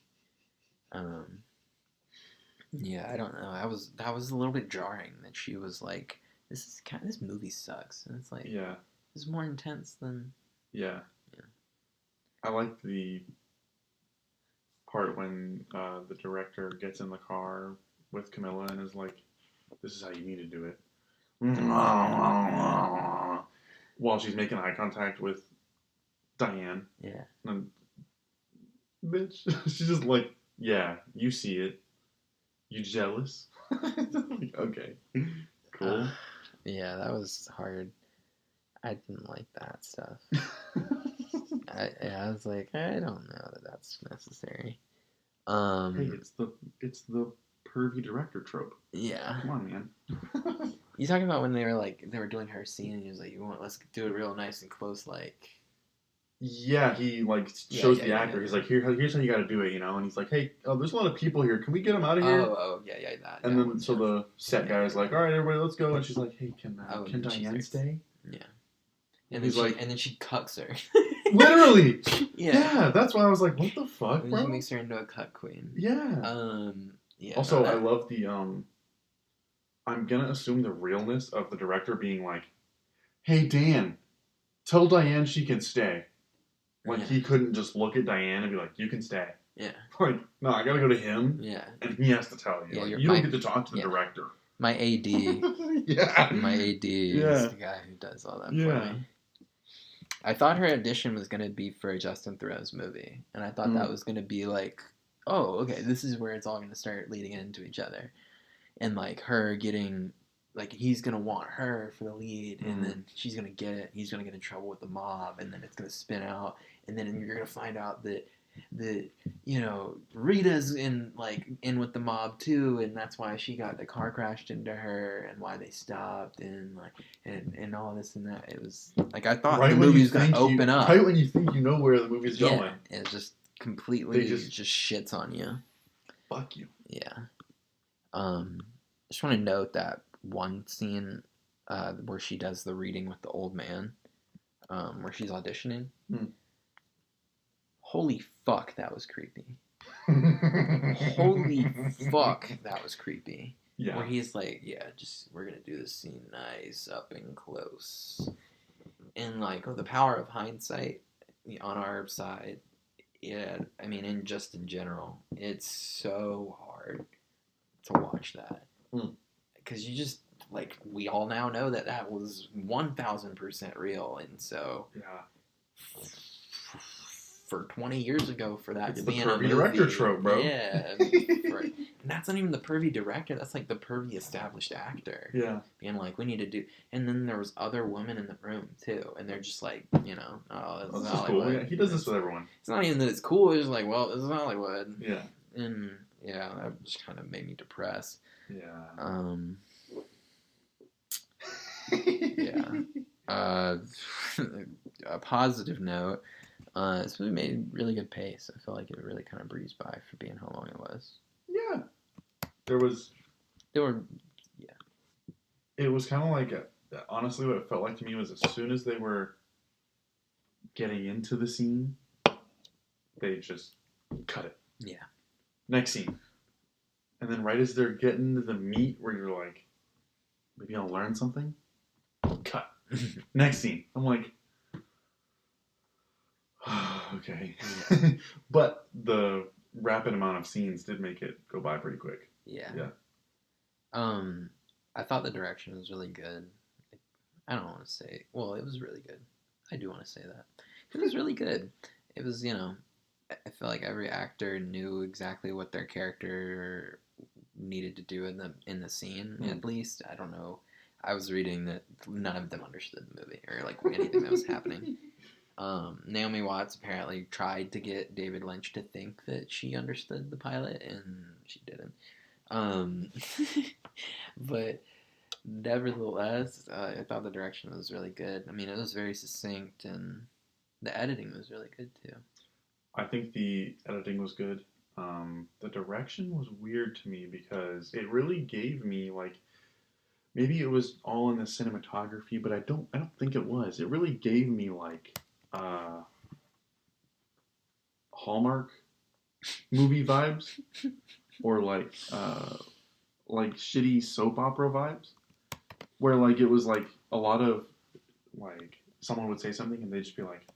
Yeah, I don't know. That was a little bit jarring that she was like, this movie sucks. And it's like, yeah, it's more intense than... Yeah. I like the part when the director gets in the car with Camilla and is like, this is how you need to do it. While she's making eye contact with Diane. Yeah. And, bitch, she's just like, yeah, you see it. You jealous? Like, okay. Cool. Yeah, that was hard. I didn't like that stuff. I was like, I don't know that that's necessary. Hey, it's the pervy director trope. Yeah. Come on, man. You talking about when they were doing her scene and he was like, let's do it real nice and close, like. Yeah, he shows the actor. He's like, here's how you got to do it, and he's like, hey, there's a lot of people here. Can we get them out of here? Yeah, that. And then the set guy is like, all right, everybody, let's go. And she's like, hey, can Diane stay? Yeah. And he's like, and then she cucks her. Literally. Yeah, that's why I was like, what the fuck, and bro? She makes her into a cuck queen. Yeah. Yeah. Also, I love the I'm gonna assume the realness of the director being like, hey, Dan, tell Diane she can stay. Like, he couldn't just look at Diane and be like, you can stay. Yeah. Like, no, I gotta go to him. Yeah. And he has to tell you. Yeah, like, you don't get to talk to the director. My AD. Yeah. My AD is the guy who does all that for me. I thought her audition was going to be for a Justin Theroux's movie. And I thought that was going to be like, oh, okay, this is where it's all going to start leading into each other. And, like, her getting... Like, he's going to want her for the lead, and then she's going to get it. He's going to get in trouble with the mob, and then it's going to spin out. And then you're going to find out that Rita's in with the mob, too, and that's why she got the car crashed into her, and why they stopped, and, and all this and that. It was, I thought the movie was going to open up. Right when you think you know where the movie's going. It was just completely They just shits on you. Fuck you. Yeah. Just want to note that one scene where she does the reading with the old man, where she's auditioning. Holy fuck, that was creepy. Holy fuck, that was creepy. Yeah. Where he's like, yeah, just we're gonna do this scene nice, up and close, and like the power of hindsight on our side. Yeah, I mean, and just in general, it's so hard to watch that because you just like we all now know that was 1,000% real, and so for 20 years ago for that it's to the be in a pervy movie, director trope, bro. Yeah, and that's not even the pervy director. That's like the pervy established actor. Yeah, being like, we need to do, and then there was other women in the room too, and they're just like, oh, this is Hollywood. cool. Yeah, he does this with everyone. It's not even that it's cool. It's just like, well, this is Hollywood. Yeah, and yeah, that just kind of made me depressed. Yeah. Yeah. A positive note. This movie made really good pace. I feel like it really kind of breezed by for being how long it was. Yeah. It was kind of like, honestly, what it felt like to me was as soon as they were getting into the scene, they just cut it. Yeah. Next scene. And then right as they're getting to the meat where you're like, maybe I'll learn something, cut. Next scene. I'm like, okay. But the rapid amount of scenes did make it go by pretty quick. Yeah. Yeah. I thought the direction was really good. I don't want to say, well, it was really good. I do want to say that. It was really good. It was, I feel like every actor knew exactly what their character needed to do in the scene, at least. I don't know. I was reading that none of them understood the movie or like anything that was happening. Naomi Watts apparently tried to get David Lynch to think that she understood the pilot, and she didn't. But nevertheless, I thought the direction was really good. I mean, it was very succinct, and the editing was really good too. I think the editing was good. The direction was weird to me because it really gave me like, maybe it was all in the cinematography, but I don't think it was. It really gave me like Hallmark movie vibes or like shitty soap opera vibes, where like it was like a lot of like someone would say something and they'd just be like,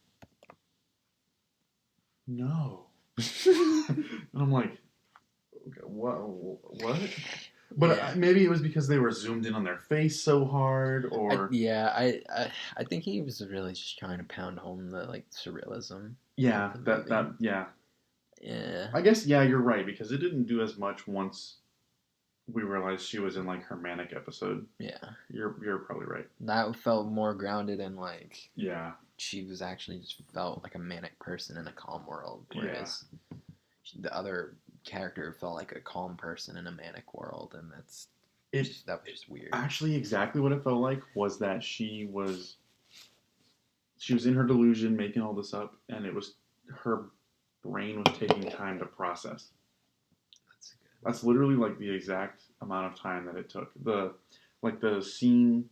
no. And I'm like, okay, what? But maybe it was because they were zoomed in on their face so hard, or I think he was really just trying to pound home the like surrealism. Yeah, I guess you're right, because it didn't do as much once we realized she was in like her manic episode. Yeah, you're probably right. That felt more grounded and like she was actually just felt like a manic person in a calm world, whereas the other character felt like a calm person in a manic world, and that was just weird. Actually, exactly what it felt like was that she was in her delusion making all this up, and it was her brain was taking time to process. That's literally like the exact amount of time that it took. The scene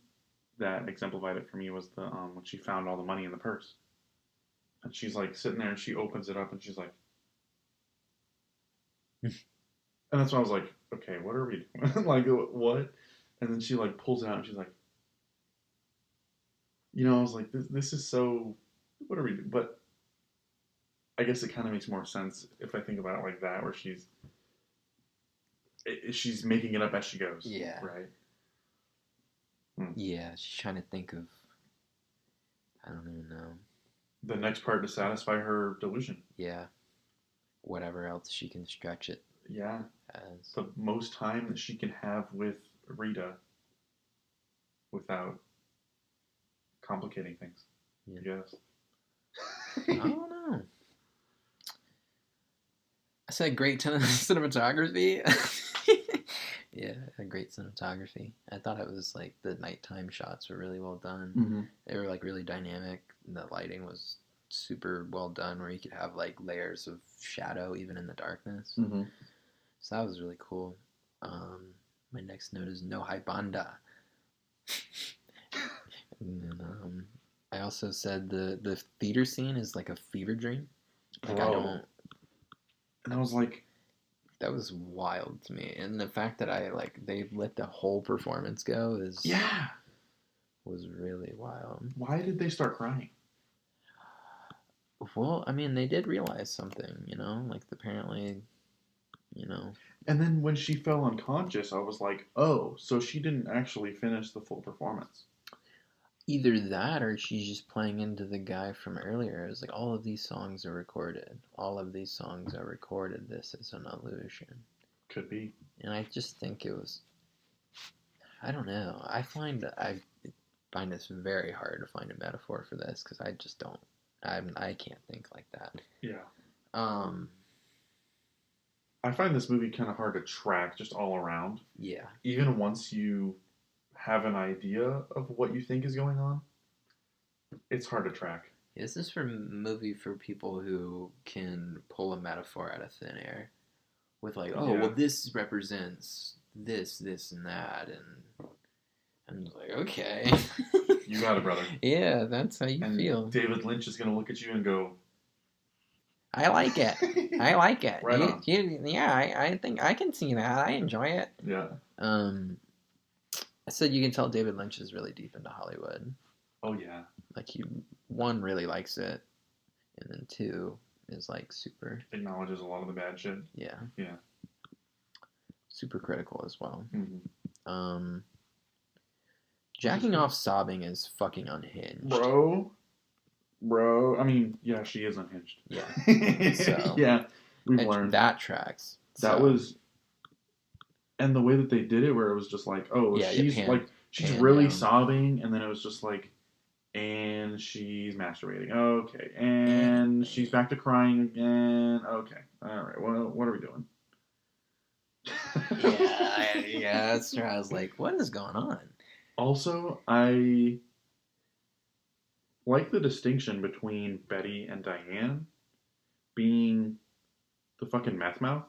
that exemplified it for me was the when she found all the money in the purse, and she's like sitting there and she opens it up and she's like, and that's when I was like, okay, what are we doing? Like, what? And then she like pulls it out and she's like, I was like, this is so, what are we doing? But I guess it kind of makes more sense if I think about it like that, where she's making it up as she goes. Yeah. Right? Yeah, she's trying to think of, I don't even know. The next part to satisfy her delusion. Yeah. Whatever else she can stretch it. Yeah. As. The most time that she can have with Rita without complicating things. Yeah. Yes. I don't know. I said great cinematography. Yeah, great cinematography. I thought it was like the nighttime shots were really well done. Mm-hmm. They were like really dynamic. And the lighting was super well done, where you could have like layers of shadow even in the darkness. Mm-hmm. So that was really cool. My next note is no hype banda. And then, I also said the theater scene is like a fever dream. Like I Bro. don't. And I was like, That was wild to me, and the fact that they let the whole performance go yeah. was really wild. Why did they start crying? Well, I mean, they did realize something, like apparently, And then when she fell unconscious, I was like, oh, so she didn't actually finish the full performance. either that or she's just playing into the guy from earlier. It was like all of these songs are recorded. All of these songs are recorded. This is an illusion. Could be. And I just think it was. I don't know. I find this very hard to find a metaphor for this because I just don't. I can't think like that. Yeah. Um. I find this movie kind of hard to track just all around. Yeah. Even once you have an idea of what you think is going on, it's hard to track. This is for movie for people who can pull a metaphor out of thin air, with like, oh, Yeah. well, this represents this, and that, and I'm just like, okay. You got it, brother. Yeah, that's how you And feel. David Lynch is going to look at you and go, I like it. I like it. Right on. Yeah, I think I can see that. I enjoy it. Yeah. I said you can tell David Lynch is really deep into Hollywood. Oh, yeah. Like, he, one, really likes it, and then two, is like super. Acknowledges a lot of the bad shit. Yeah. Yeah. Super critical as well. Mm-hmm. Jacking off sobbing is fucking unhinged. Bro. I mean, yeah, she is unhinged. Yeah. So, yeah, we've learned. That tracks. That was... And the way that they did it, where it was just like, oh, yeah, she's really sobbing, and then it was just like, and she's masturbating. Okay. And she's back to crying again. Okay. All right. Well, what are we doing? Yeah, that's true. I was like, what is going on? Also, I like the distinction between Betty and Diane being the fucking meth mouth.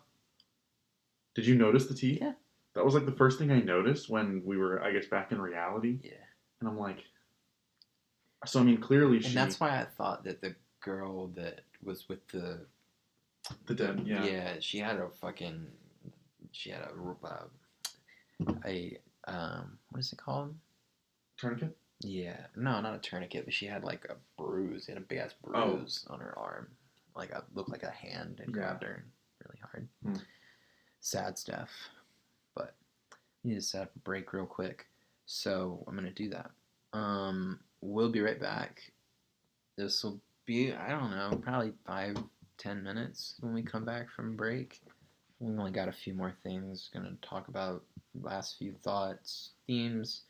Did you notice the teeth? Yeah. That was like the first thing I noticed when we were, I guess, back in reality. Yeah. And I'm like, so I mean, clearly And that's why I thought that the girl that was with the dead, yeah. Yeah, she had a what is it called? Tourniquet? Yeah. No, not a tourniquet, but she had like a bruise. She had a big ass bruise on her arm. Like looked like a hand and grabbed her really hard. Sad stuff. But we need to set up a break real quick. So I'm gonna do that. We'll be right back. This will be, I don't know, probably 5-10 minutes when we come back from break. We only got a few more things. Gonna talk about last few thoughts, themes,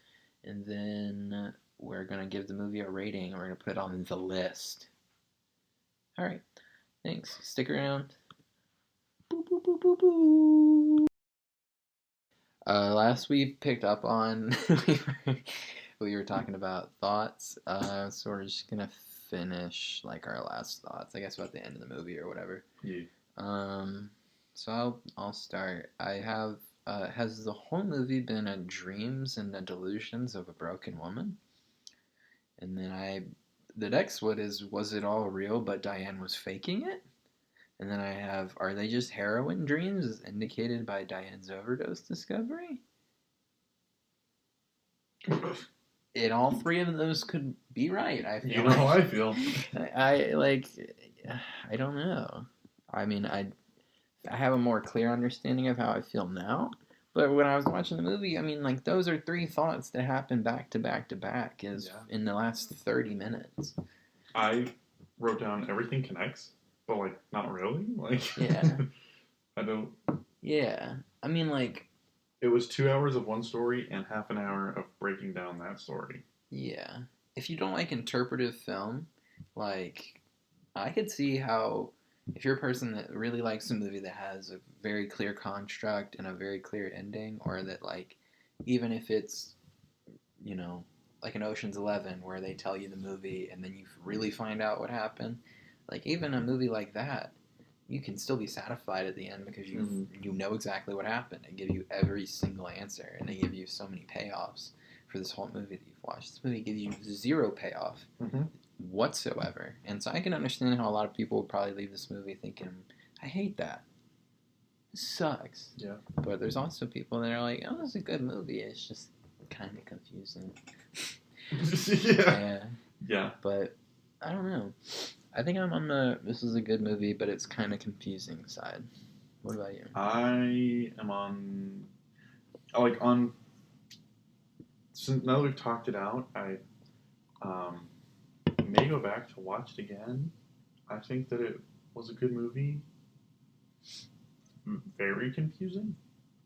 and then we're gonna give the movie a rating. And we're gonna put it on the list. All right, thanks. Stick around. Boo, boo, boo, boo, boo. Last we picked up on we were talking about thoughts. So we're just gonna finish like our last thoughts, I guess, about the end of the movie or whatever. Yeah. So I'll start. I have has the whole movie been a dreams and the delusions of a broken woman? And then the next one is, was it all real but Diane was faking it? And then I have, are they just heroin dreams as indicated by Diane's overdose discovery? And all three of those could be right, I feel. You know how I feel. I don't know. I mean, I have a more clear understanding of how I feel now. But when I was watching the movie, I mean, like, those are three thoughts that happen back to back to back in the last 30 minutes. I wrote down everything connects, but, like, not really. Like, yeah. I don't... Yeah. I mean, like... It was 2 hours of one story and half an hour of breaking down that story. Yeah. If you don't like interpretive film, like, I could see how, if you're a person that really likes a movie that has a very clear construct and a very clear ending, or that, like, even if it's, like an Ocean's 11 where they tell you the movie and then you really find out what happened. Like even a movie like that, you can still be satisfied at the end because you know exactly what happened. They give you every single answer and they give you so many payoffs for this whole movie that you've watched. This movie gives you zero payoff whatsoever. And so I can understand how a lot of people would probably leave this movie thinking, I hate that. This sucks. Yeah. But there's also people that are like, oh, it's a good movie. It's just kind of confusing. Yeah. Yeah. But I don't know. I think I'm on the this is a good movie, but it's kind of confusing side. What about you? I am on, since now that we've talked it out, I may go back to watch it again. I think that it was a good movie. Very confusing.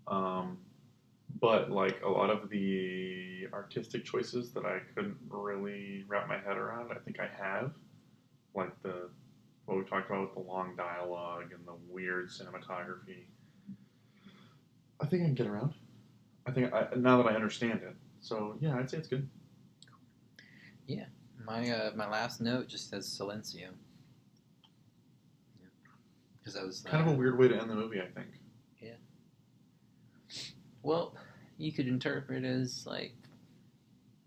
But like a lot of the artistic choices that I couldn't really wrap my head around, I think I have. Like what we talked about with the long dialogue and the weird cinematography. I think I can get around. I think now that I understand it. So yeah, I'd say it's good. Yeah, my last note just says Silencio. Because that was kind of a weird way to end the movie, I think. Yeah. Well, you could interpret it as like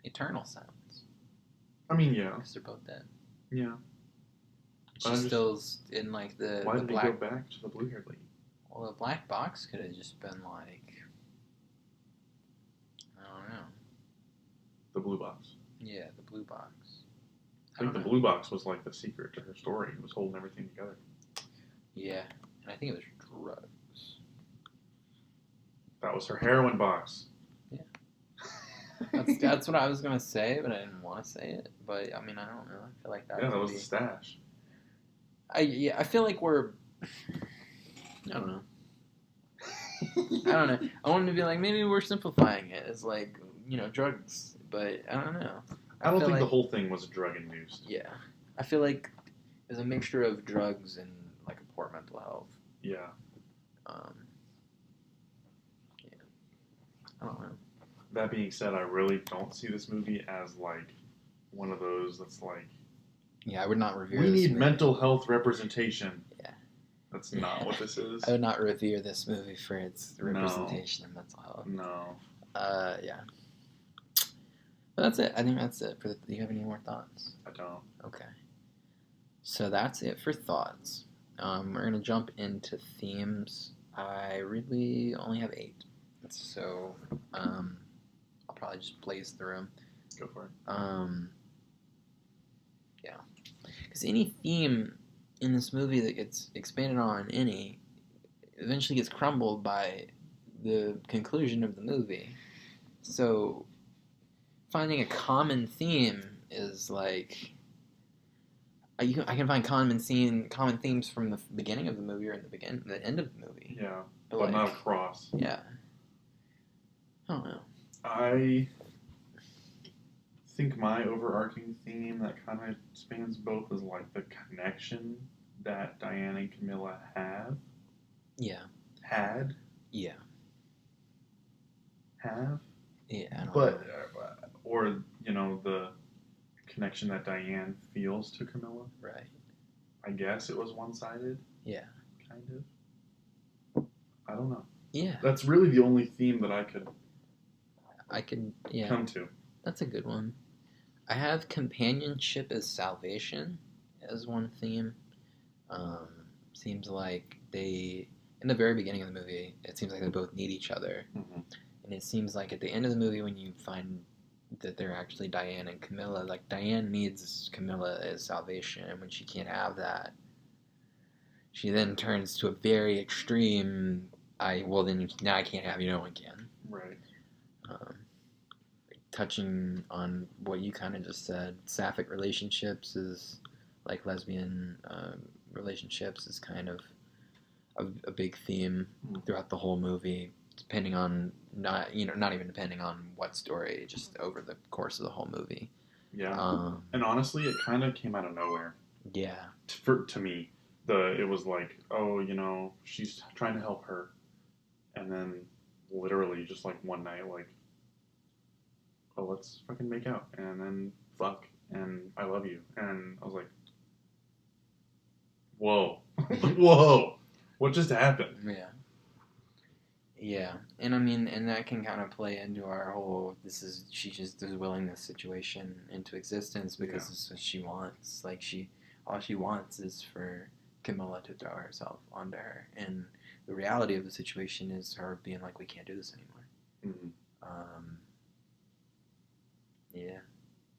eternal silence. I mean, yeah. Because they're both dead. Yeah. She's still in like the. Why the did he go back to the blue-haired lady? Well, the black box could have just been like. I don't know. The blue box. Yeah, the blue box. I think the blue box was like the secret to her story. It was holding everything together. Yeah, and I think it was drugs. That was her heroin box. Yeah. That's what I was gonna say, but I didn't want to say it. But I mean, I don't know. I feel like that. Yeah, that was the stash. I feel like we're. I don't know. I wanted to be like maybe we're simplifying it as like drugs, but I don't know. I don't think the whole thing was drug induced. Yeah, I feel like it's a mixture of drugs and like a poor mental health. Yeah. Yeah. I don't know. That being said, I really don't see this movie as like one of those that's like. Yeah, I would not revere. We need mental health representation. Yeah. That's not what this is. I would not revere this movie for its representation of mental health. No. Yeah. But that's it. I think that's it. Do you have any more thoughts? I don't. Okay. So that's it for thoughts. We're going to jump into themes. I really only have 8. So I'll probably just blaze through them. Go for it. Yeah. Because any theme in this movie that gets expanded on eventually gets crumbled by the conclusion of the movie. So finding a common theme is like I can find common themes from the beginning of the movie or the end of the movie. Yeah, but not across. Yeah. I don't know. I think my overarching theme that kind of spans both is like the connection that Diane and Camilla have. Yeah. Had. Yeah. Have. Yeah. I don't know. Or the connection that Diane feels to Camilla. Right. I guess it was one-sided. Yeah. Kind of. I don't know. Yeah. That's really the only theme that I could come to. That's a good one. I have companionship as salvation as one theme. Seems like in the very beginning of the movie, it seems like they both need each other. Mm-hmm. And it seems like at the end of the movie when you find that they're actually Diane and Camilla, like Diane needs Camilla as salvation, and when she can't have that, she then turns to a very extreme, now I can't have you, no one can. Right. Touching on what you kind of just said, sapphic relationships is like lesbian relationships is kind of a big theme throughout the whole movie, depending on not even depending on what story, just over the course of the whole movie. Yeah. And honestly, it kind of came out of nowhere. Yeah. To me, it was like, she's trying to help her, and then literally just like one night, like, oh, let's fucking make out and then fuck and I love you. And I was like, whoa, whoa, what just happened? Yeah. Yeah, and I mean, and that can kind of play into our whole. She just is willing this situation into existence because this is what she wants. Like all she wants is for Camilla to throw herself onto her, and the reality of the situation is her being like, we can't do this anymore. Mm-hmm. Yeah,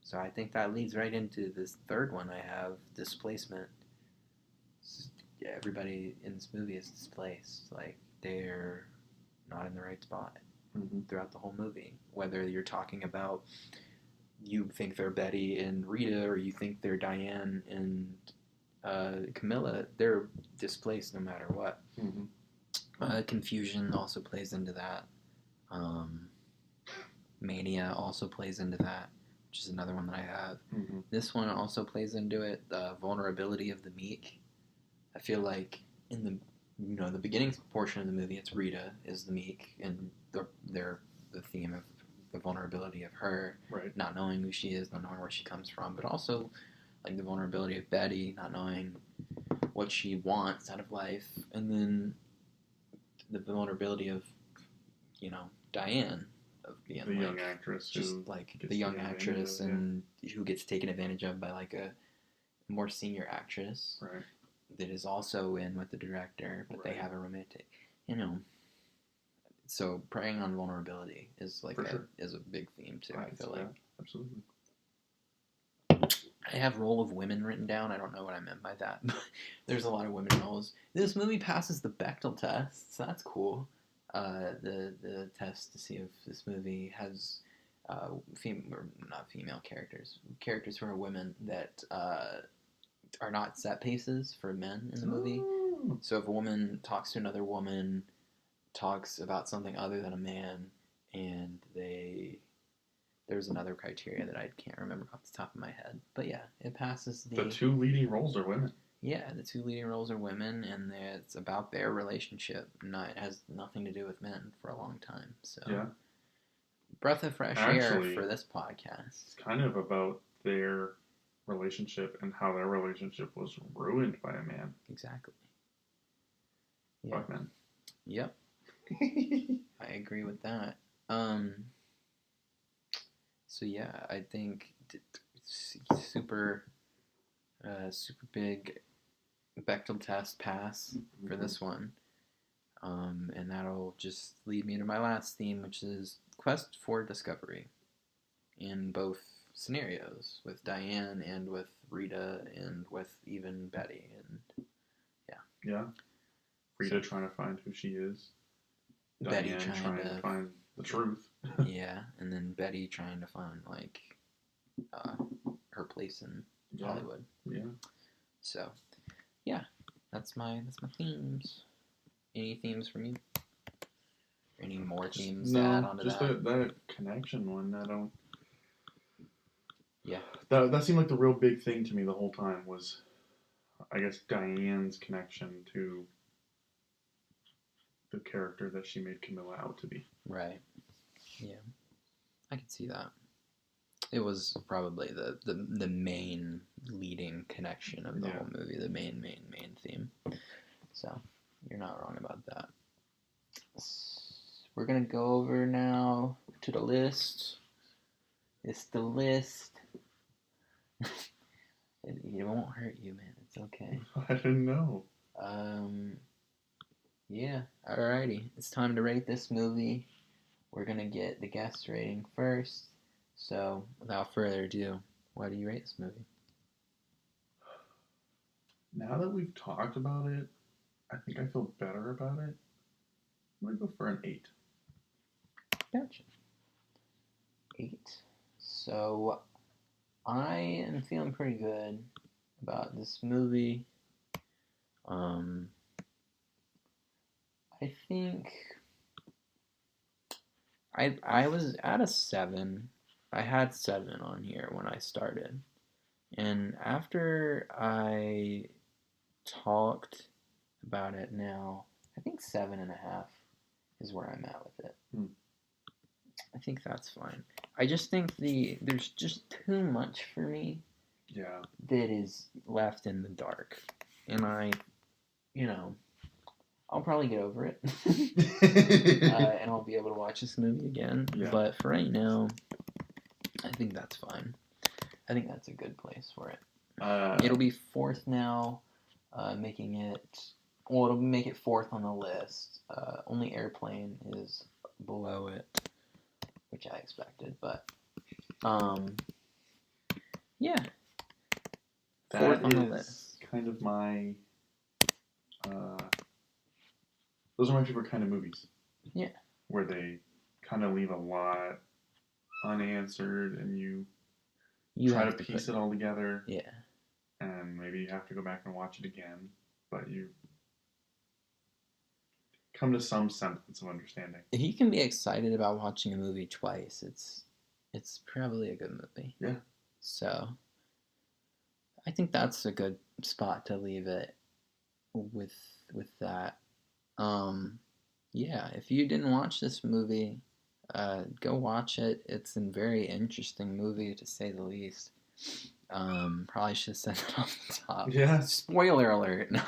so I think that leads right into this third one I have, displacement. Everybody in this movie is displaced. Like they're not in the right spot throughout the whole movie. Whether you're talking about you think they're Betty and Rita, or you think they're Diane and Camilla, they're displaced no matter what. Confusion also plays into that. Mania also plays into that, which is another one that I have. This one also plays into it. The vulnerability of the meek. I feel like in the beginning portion of the movie, it's Rita is the meek, and they're the theme of the vulnerability of her, right, not knowing who she is, not knowing where she comes from, but also like the vulnerability of Betty, not knowing what she wants out of life, and then the vulnerability of Diane, of being the young actress, just like the young actress, and who gets taken advantage of by like a more senior actress, right. That is also in with the director, but they have a romantic, So preying on vulnerability is like is a big theme too. I feel like absolutely. I have role of women written down. I don't know what I meant by that, but there's a lot of women roles. This movie passes the Bechdel test, so that's cool. The test to see if this movie has not female characters who are women that are not set pieces for men in the movie. Ooh. So if a woman talks to another woman, talks about something other than a man, and there's another criteria that I can't remember off the top of my head. But yeah, it passes the two leading roles are women. Yeah, the two leading roles are women, and it's about their relationship. It has nothing to do with men for a long time. So yeah, breath of fresh air for this podcast. It's kind of about their relationship and how their relationship was ruined by a man. Exactly. Yeah. Fuck men. Yep. I agree with that. So yeah, I think super big Bechdel test pass for this one. And that'll just lead me to my last theme, which is quest for discovery in both scenarios, with Diane and with Rita and with even Betty. And yeah. Rita trying to find who she is. Betty Diane trying to find the truth. Yeah, and then Betty trying to find like her place in Hollywood. Yeah. So, yeah, that's my themes. Any themes from you? Any more themes to add onto just that? that connection one. I don't. Yeah. That seemed like the real big thing to me the whole time was, I guess, Diane's connection to the character that she made Camilla out to be. Right. Yeah. I can see that. It was probably the main leading connection of the whole movie, the main theme. So, you're not wrong about that. We're going to go over now to the list. It's the list. It won't hurt you, man. It's okay. I didn't know. Yeah. Alrighty. It's time to rate this movie. We're going to get the guest rating first. So, without further ado, why do you rate this movie? Now that we've talked about it, I think I feel better about it. I'm going to go for an 8. Gotcha. 8. So, I am feeling pretty good about this movie. I think I was at a 7. I had 7 on here when I started. And after I talked about it now, I think 7.5 is where I'm at with it. I think that's fine. I just think there's just too much for me. Yeah. That is left in the dark, and I'll probably get over it, and I'll be able to watch this movie again. Yeah. But for right now, I think that's fine. I think that's a good place for it. It'll be fourth now, making it. Well, it'll make it fourth on the list. Only Airplane is below it, which I expected, but yeah. Fourth on the list. Kind of my. Those are my favorite kind of movies. Yeah. Where they kind of leave a lot unanswered, and you try to piece it all together. Yeah. And maybe you have to go back and watch it again, but you come to some semblance of understanding. If you can be excited about watching a movie twice, it's probably a good movie. Yeah. So I think that's a good spot to leave it with that. Yeah, if you didn't watch this movie, go watch it. It's a very interesting movie, to say the least. Probably should have said it off the top. Yeah. Spoiler alert. No.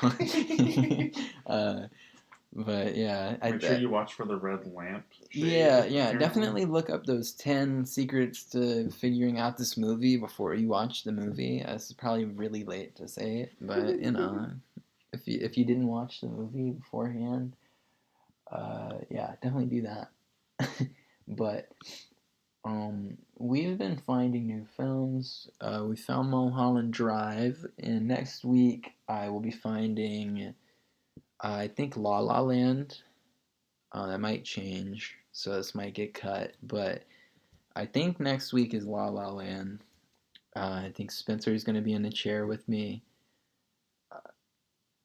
But yeah, make sure you watch for the red lamp. Yeah. Definitely look up those 10 secrets to figuring out this movie before you watch the movie. It's probably really late to say it, but if you didn't watch the movie beforehand, yeah, definitely do that. But we've been finding new films. We found Mulholland Drive, and next week I will be finding, I think, La La Land. That might change, so this might get cut, but I think next week is La La Land. I think Spencer's going to be in the chair with me.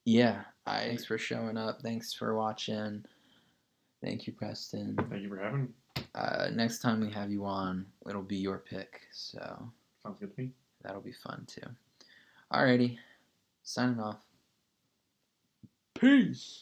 Yeah, thanks for showing up. Thanks for watching. Thank you, Preston. Thank you for having me. Next time we have you on, it'll be your pick, so sounds good to me. That'll be fun too. Alrighty, signing off. Peace.